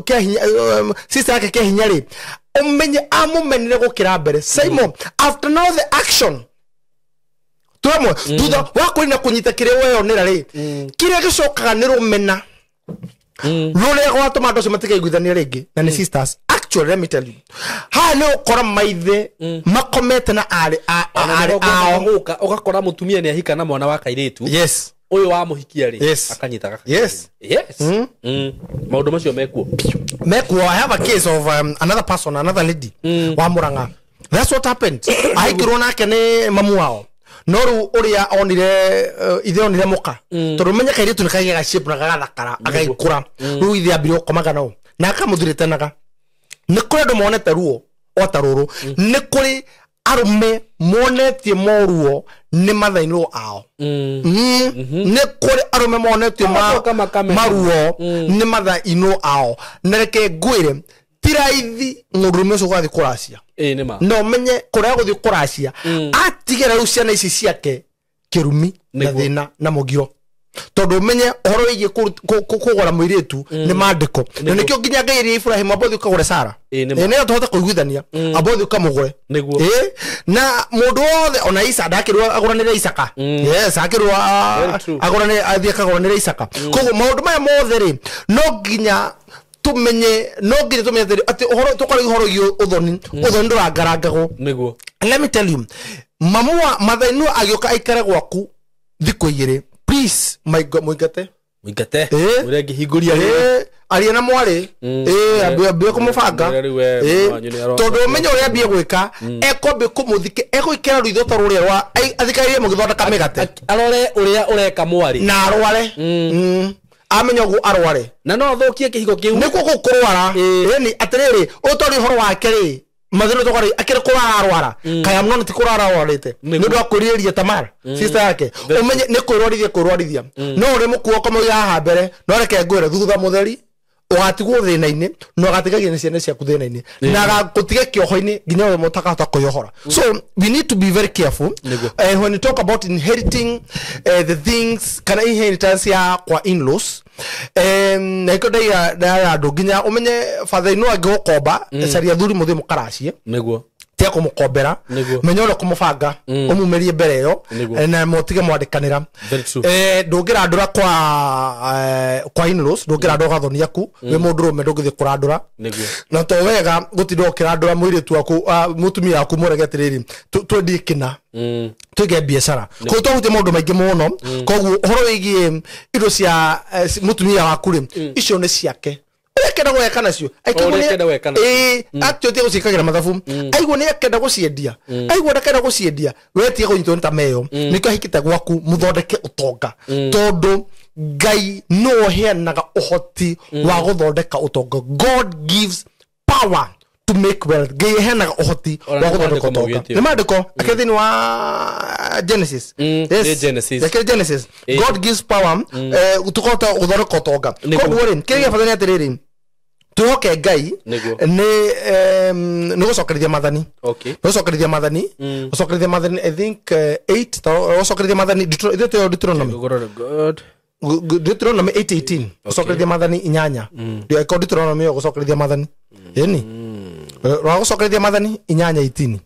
kia hinya sister yake kia hinya ri umenye amumenire gukira mbere Simon after now the action tuamwe thutha wakurina kunyita kire weyo nira ri kire gicokaga ni rumena rule gwatuma andu matike iguithania ringi na ni sisters actually let me tell you ha no ukora maithe makomete na ari ugakora mutumia ni ahika na mwana wa kairitu yes uyu wa muhikia ri akanyita yes maundu macio mekuo I have a case of another person, another lady wa Muranga. That's what happened. Aikirwo nake ni mamu wao noru uria onire ithe onire muka tondu menya kairitu nikagiga shape na gagathakara agaikura ru ithe ambire komaga nao na akamuthirite naga ni kuri andu monete ruo otaruru ni kuri arume monetie moruo ni mathainwo ao ni kuri arume monetie maruo ni mathainwo ao nereke ngwire tiraithi ngurume so gwathi kuracia nima no menye kuria guthi kuracia atigera rucia na ici ciake kirumi na thina na mugiro tondu menye horo igi kugora muiretu ni mandiko na nikyo nginya ngairi Ibrahim abothi ukagore Sara ne tuhota kuiguithania abothi ukamugure na mundu wothe ona Isa ndakirwa agoranire Isaka yes akirwa agorane athie kagoranire Isaka koguo maundu maya mothe ri no nginya tumenye ati horo tukari horo igi uthoni ndurangarangago niguo let me tell you mamua mathainu agioka aikare gwaku thiko igire please my god muigate uregi hinguria ari na mwari ambie kumufanga tondu menyo uri ambie gwika ekombe kumuthike egwikira ruitho ta ruria rwa athikairie mugithondeka migate arore uria ureka mwari na arware amenyo gu arware na no thokie kihigo kiu niko gukurwara ni atiriri utori horo wake ri mathiro tokari akire kurara arwara kaya mno ti kurara arwarite ndu akuriria Tamara sister yake umenye ni kurwarithia no uri mukuo komoya ha mbere no reke ngwire thutha mutheri ugatigwo thina-ini no gatigagia ni ciana ciaku thina-ini na gutige kioho-ini nginya we mutakahota kuyohora so we need to be very careful when you talk about inheriting the things kana inheritance ya kwa in-laws na iko dai andu nginya umenye father ino agigokomba caria thuri muthi mukaracie niguo tia kumukombera menyo no kumufanga umumerie mbere yo na motige mwandikanira ndungira ndura kwa in-laws ndungira ndoga thoni yaku we mundu rume ndungithi kurandura na to wega gutindo kirandura mwiritu aku mutumia aku murege tiriri twendi kina tuge biashara ko to hute mundu maingi muno koguo horo wigie indo cia mutumia waku ri icio ni ciake ekenda gweka nacio atio gucikagira mathabu aigwo ni ekenda guciendia aigwo ndakenda guciendia wetie gunyitwo nta meyo nikyo hikite gwaku muthondeke utonga tondu Ngai no heanaga uhoti wa guthondeka utonga. God gives power to make wealth. Ngai heanaga uhoti wa guthondeka utonga. Ni mandiko akethini wa Genesis. Yes, Genesis. God gives power tukota guthondeka utonga. Koguo ri kiria fatani atiriri tuhoke Ngai ni gucokerithia mathani. Okay. Gucokerithia mathani. Gucokerithia mathani I think 8 gucokerithia mathani Deuteronomy. God Deuteronomy 8:18 gucokerithia mathani inyanya ndio iko Deuteronomy gucokerithia mathani yani ra gucokerithia mathani inyanya 18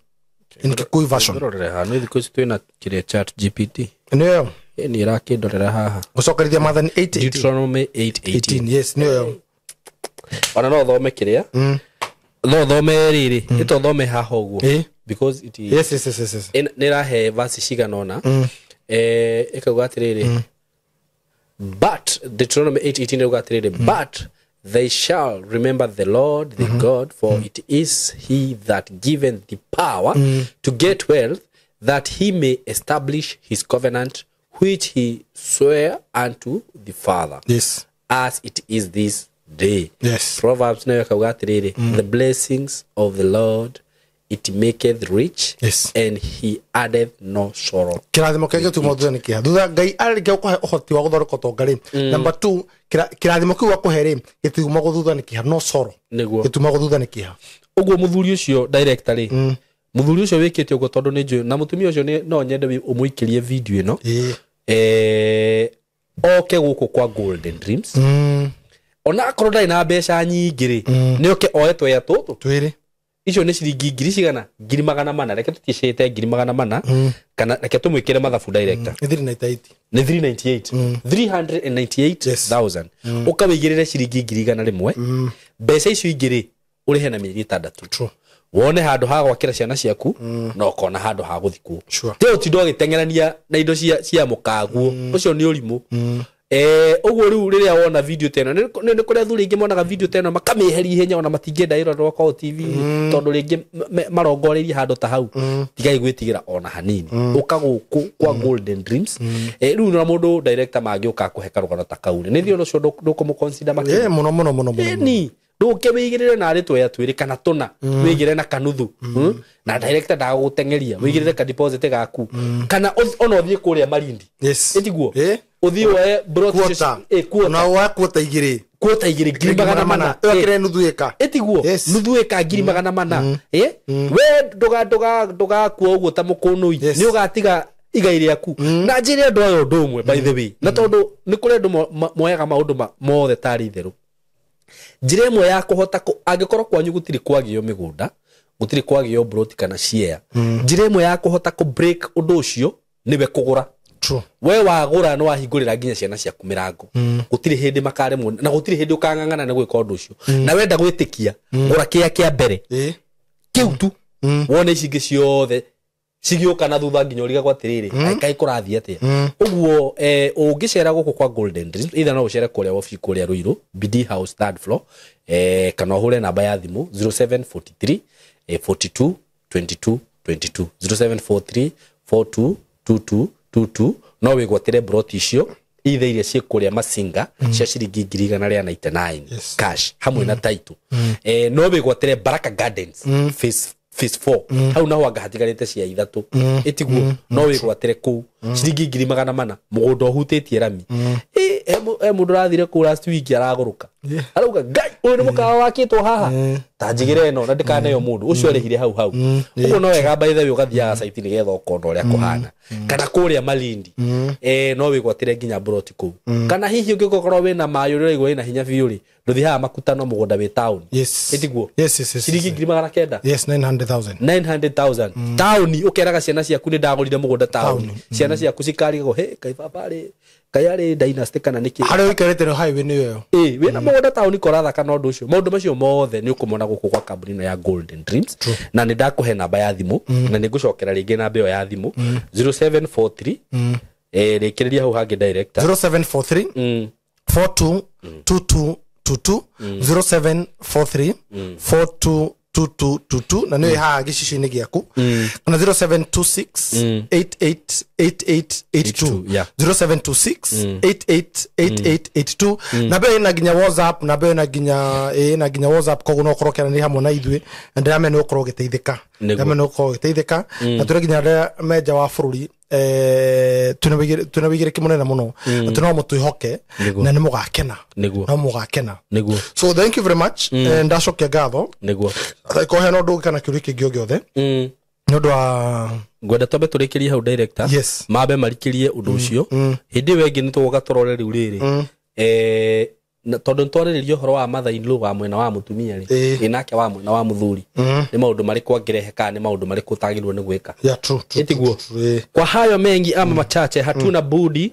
in Kikuyu version rorera ha no thiko twina kire chat GPT nio ni rakindorera haha gucokerithia mathani 8:18 Deuteronomy 8:18 yes nio ona no thome kiria no thome riri ito thome haha uguo because it is yes ni rahe verse shiganona ikaguga atiriri but Deuteronomy 8:18 ikaguga atiriri but they shall remember the Lord the God, for it is he that giveth the power to get wealth, that he may establish his covenant which he sware unto the father, yes, as it is this day. Yes. Proverbs the blessings of the Lord, it maketh rich, yes, and he addeth no sorrow. Kirathimo kege tu mothe ni kia thutha ngai arige gukuhe uhoti wa guthoreka tonga ri. Number 2 kirathimo kiu gukuhe ri gituma guthutha ni kia no sorrow, gituma guthutha ni kia uguo muthuri ucio director ri muthuri ucio wikite uguo tondu ni nju na mutumia ucio ni no nyende umuikirie video ino oke guku kwa Golden Dreams ona akorwo ndai na mbeca nyingi ri ni oke oetwe ya tutu twiri icio ni ciringi ngiri cigana 400 reke tutishete 400 kana reke tumwikire mathabu director ni 398 398,000 ukawigirire ciringi ngiri 100 mbeca icio ingiri urihe na mieri 6 wone handu ha gwakira ciana ciaku no kona handu ha guthikwo te utindo agitengerania na indo cia mukaguo ucio ni urimu uguo riu riria wona video teno ni kuria thuri ingi monaga video teno makamiheri ihenya ona matingenda irorwo kwa TV tondu ringi marongoreria handu ta hau tigai gwitigira ona hanini ukaguku kwa Golden Dreams riu na mundu director magi ukakuheka rugano ta kaune ni thio no cio ndukumu consider makini muno ni nduke wigirire na ari twa twiri kana tuna wigire na kanuthu na director ndagutengeria wigirire ka deposit gaku kana ona thie kuria Malindi etiguo uthio we brot na wa kuota igiri ngiri magana ekire nuthu eka etiguo nuthu eka ngiri magana mana we ndoga kuo uguo ta mukunui ni ugatiga igai riaku na njire ndo ayo ndumwe by the way na tondu ni kure ndo moyaga maundu mothe tari theru njire imwe ya kuhota angikorwo kwanyu gutiri kwagio migunda gutiri kwagio brot kana share njire imwe ya kuhota ku break undu ucio niwe kugura true we wagura no wahingurira nginya ciana ciaku mirango gutiri hindi makaremwo na gutiri hindi ukangangana na gwika undu ucio na wenda gwitikia gura kia mbere kiu tu wone icingi ciothe cigioka na thutha nginya uriga gwatiriri kai kurathia atia uguo ungicera guku kwa Golden Dreams either no ucere kuria wofi kuria Ruiru BD House 3rd floor kana hure namba ya thimu 0743 42 22 22 0743 42 22 22 no wigwatire brot icio either iria ciekuria Masinga cia ciringi 199 cash hamwe na title no wigwatire Baraka Gardens phase 4 hau naho angahatigarite cia ithatu etiguo no wigwatire ku ciringi 400 mugunda uhutitie rami mundu rathire ku last week araguruka arauga ngai uyu ni mukawa wakitwo haha tanjigire no na ndikane yo mundu ucio arihire hau uguo no wega by the way ugathia site ni getha ukondo ria kuhana kana kuria Malindi no wigwatire nginya brot ku kana hihi ungikorwo wina mayo ri igwe ina hinya biuri nduthi haha makutano mugunda wi town etiguo ciringi 900 900,000 town ukeraga ciana ciaku ni ndagurire mugunda town ciana ciaku cikarigo kai babari kayari dynasty kana niki hari ikarete no highway ni yo wina mugunda town koratha kana undu ucio maundu macio mothe ni ukumona guku kwa kambuni ya Golden Dreams na ni ndakuhe namba ya thimu na ni ngucokera ringi namba yo ya thimu 0743 rekiriria hau hangi director 0743 42 22 0743 42 2222 na niwe haha gicicini giaku na 0726 888882 0726 888882 na be na ginya WhatsApp na be na ginya WhatsApp koguo no korokera ni hamwe na ithwe ndirame no korwo giteithika ndame no korwo giteithika na ture ginya meja wa bururi tunabigire kimunena muno tuno mutuihoke na ni mugakena no mugakena so thank you very much ndacokia gatho niguo ko heno ndu kana kiuri kingi giothe nodwa ngwenda tombe turikirie hau director yes. Mabe marikirie undu ucio hindi wengi nitugoka turore riu riri na tondu ntwariririo horo wa mother-in-law wa mwena wa mutumia ri inake wa mwena wa muthuri ni maundu mariku angireheka ni maundu mariku utagirwo ni gwika true itiguo kwa hayo mengi ama machache hatuna budi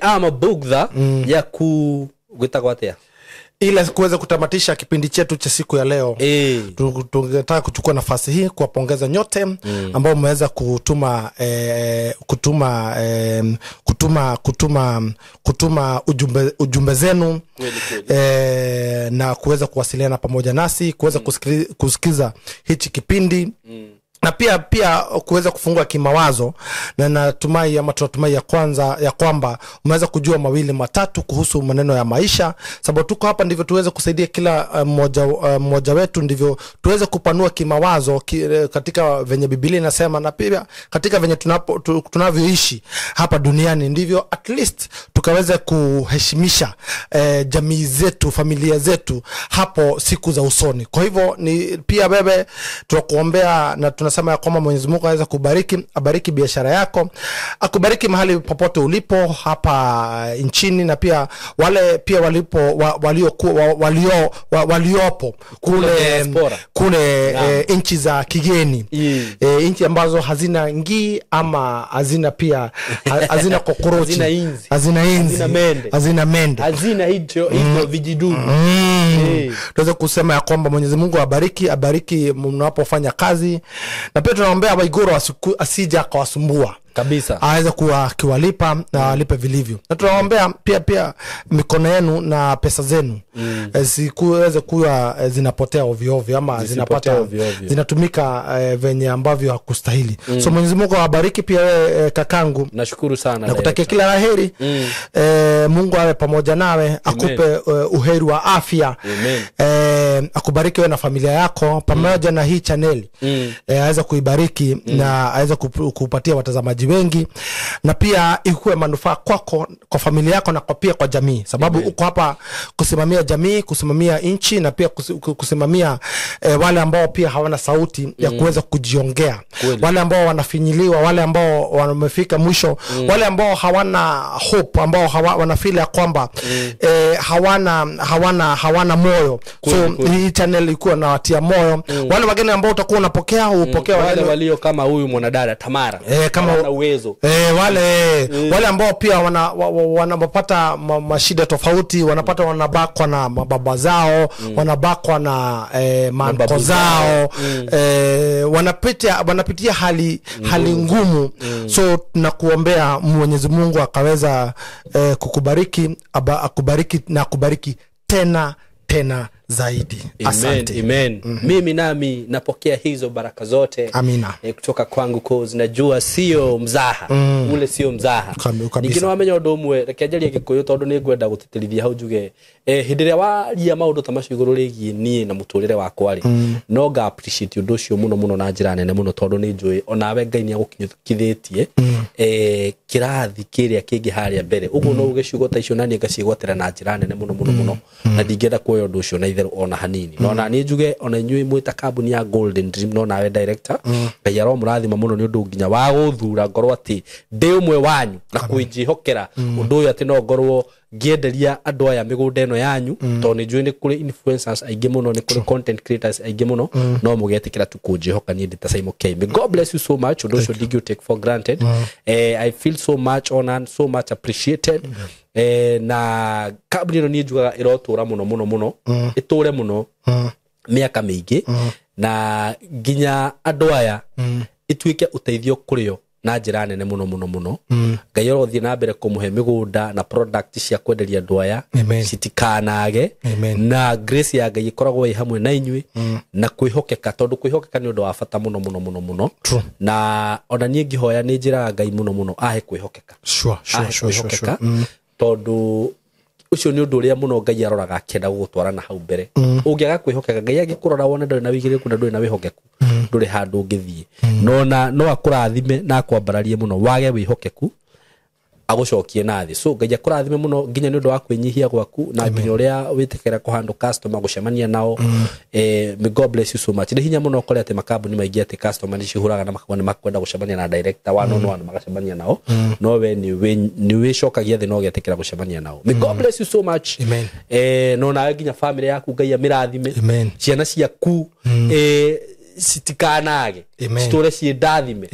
ama bugdha ya gwitagwo atia ila kuweza kutamatisha kipindi chetu cha siku ya leo. Tungetaka kuchukua nafasi hii kuwapongeza nyote ambao mmeweza kutuma ujumbe zenu na kuweza kuwasiliana pamoja nasi, kuweza kusikiza hichi kipindi. Na pia kuweza kufungua kimawazo, na natumai ama tunatumai ya kwamba umeweza kujua mawili matatu kuhusu maneno ya maisha, sababu tuko hapa ndivyo tuweze kusaidia kila mmoja wetu, ndivyo tuweze kupanua kimawazo katika venye Biblia inasema, na pia katika venye tunavyoishi hapa duniani, ndivyo at least tukaweze kuheshimisha jamii zetu, familia zetu hapo siku za usoni. Kwa hivyo ni pia bebe tunakuombea na tunasema ya kwamba Mwenyezi Mungu aweza kubariki, abariki biashara yako, akubariki mahali popote ulipo hapa nchini, na pia wale pia waliopo kule nchi za kigeni, nchi ambazo hazina ngii ama hazina kokorochi, hazina inzi, hazina mende, hazina hicho vijidudu. Tuweze kusema ya kwamba Mwenyezi Mungu abariki mnapofanya kazi, na pia tunaombea Waiguru asija akawasumbua kabisa, aweze kuwa kiwalipa na alipe vilivyo. Na tunaombea pia mikono yenu na pesa zenu zikuweze kuwa zinapotea ovyo ovyo ama zinatumika venye ambavyo hakustahili. So Mwenyezi Mungu awabariki pia kakangu. Nashukuru sana. Na kutakia kila laheri. Mungu awe pamoja nawe, akupe uheri wa afya. Akubariki wewe na familia yako pamoja na hii channel. Aweza kuibariki na aweza kupatia watazamaji wengi, na pia ikuwe manufaa kwako, kwa familia yako, na pia kwa jamii, sababu uko hapa kusimamia jamii, kusimamia nchi, na pia kusimamia wale ambao pia hawana sauti ya kuweza kujiongea, wale ambao wanafinyiliwa, wale ambao wamefika mwisho, wale ambao hawana hope, ambao wanafeel ya kwamba hawana moyo. So hii channel ikuwa na watia moyo. Wale wageni ambao utakuwa unapokea wale walio kama huyu mwanadada Tamara, kama uwezo wale ambao pia wanapata mashida tofauti, wanabakwa na baba zao, wanabakwa na manko zao, wanapitia hali ngumu. So tunakuombea Mwenyezi Mungu akaweza kukubariki, akubariki na kubariki tena zaidi. Asante. Amen. Mimi nami napokea hizo baraka zote. Amina. Kutoka kwangu, cause najua sio mzaha. Ule sio mzaha. Nikino wamenya undu umwe rekejaria gikuyu tondu ni ngwenda guteterithia hau njuge hindire waria maundu tamasho iguru rigie nie na muturire wakwa ri no ga appreciate undu ucio muno na njira nene muno tondu ni njui onawe Ngai ni agukinyithitie kirathi kiria kingi haria mbere uguo no ugiciugo ta icio nani ngacigwatira na njira nene muno na ndingenda kuoya undu ucio na ither ona hanini no na ni njuge ona inyui mwita kambuni ya Golden Dream no nawe director Ngai aro murathima muno ni undu nginya wa guthura ngorwo ati ndi umwe wanyu na kujihokera undu uyu ati no ngorwo ngienderia andu aya migunda eno yanyu to ni njui ni kuri influencers aige muno ni kuri content creators aige muno no mugetikira tukujihoka ni ndita Simon K. May God bless you so much. Undu ucio did you take for granted. I feel so much honored, so much appreciated. Na kabri no ni njuga irotura muno iture muno miaka mingi na ginya andu aya ituike uteithio kurio na njira nene muno Ngai orothie na mbere kumuhe migunda na product cia kwenderia andu aya citikanage na grace ya Ngai ikoragwo i hamwe na inyui na kwihokeka tondu kwihokeka ni undu wa bata muno na ona nie ngihoya ni njira Ngai muno ahe kwihokeka sure tondu ucio ni undu uria muno Ngai aroraga akenda gutwarana hau mbere ungiaga kwihokeka Ngai agikurora wona nduri na wigiriku na nduri na wihokeku nduri handu ngithie no akurathime na akwambararie muno wage wihokeku agucokie nathi so Ngai akurathime muno nginya ni undu wa kwinyihia gwaku na nginya uria witikira kuhandle customer gucemania nao may God bless you so much ni hinya muno kore ati makambuni maingi ati customer ni cihuraga na makagwa ni makwenda gucemania na director one on one magacemania nao no we ni wicokagia thi no getikira gucemania nao may God bless you so much no na nginya family yaku Ngai amirathime ciana ciaku sitikanage citore ciendathime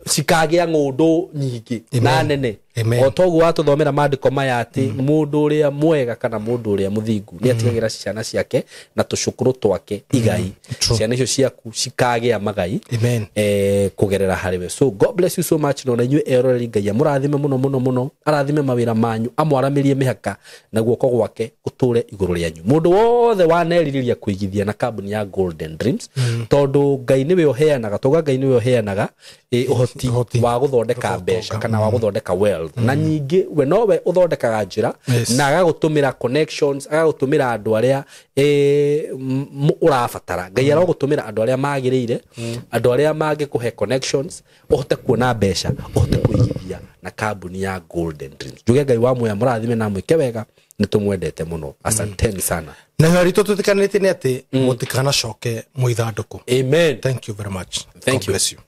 sikagea ng'undu nyingi na nene otogu watuthomera maandiko maya ati mundu uria mwega kana mundu uria muthingu ni atigagira ciana ciake na tucukuru twake igai ciana icio ciaku sikagea magai kugerera hariwe so God bless you so much no na inyue eroreri Ngai amurathime muno arathime mawira manyu amwaramirie mihaka na guoko gwake uture iguru rianyu mundu wothe waneririria kuigithia na kambuni ya Golden Dreams tondu Ngai niwe oheanaga toga Ngai niwe oheanaga uhoti wa guthondeka mbeca kana wa guthondeka wealth na nyingi we nowe uthondekaga njira na agagutumira connections agagutumira andu aria urabatara Ngai aragutumira andu aria magirire andu aria mangikuhe connections uhote kuona mbeca uhote kuigithia na kambuni ya Golden Dreams njuge Ngai wa muya murathime na mwike wega nitumwendete muno asanteni sana na harito tutikanite ni ati mutikana coke muithanduku amen thank you very much thank you bless you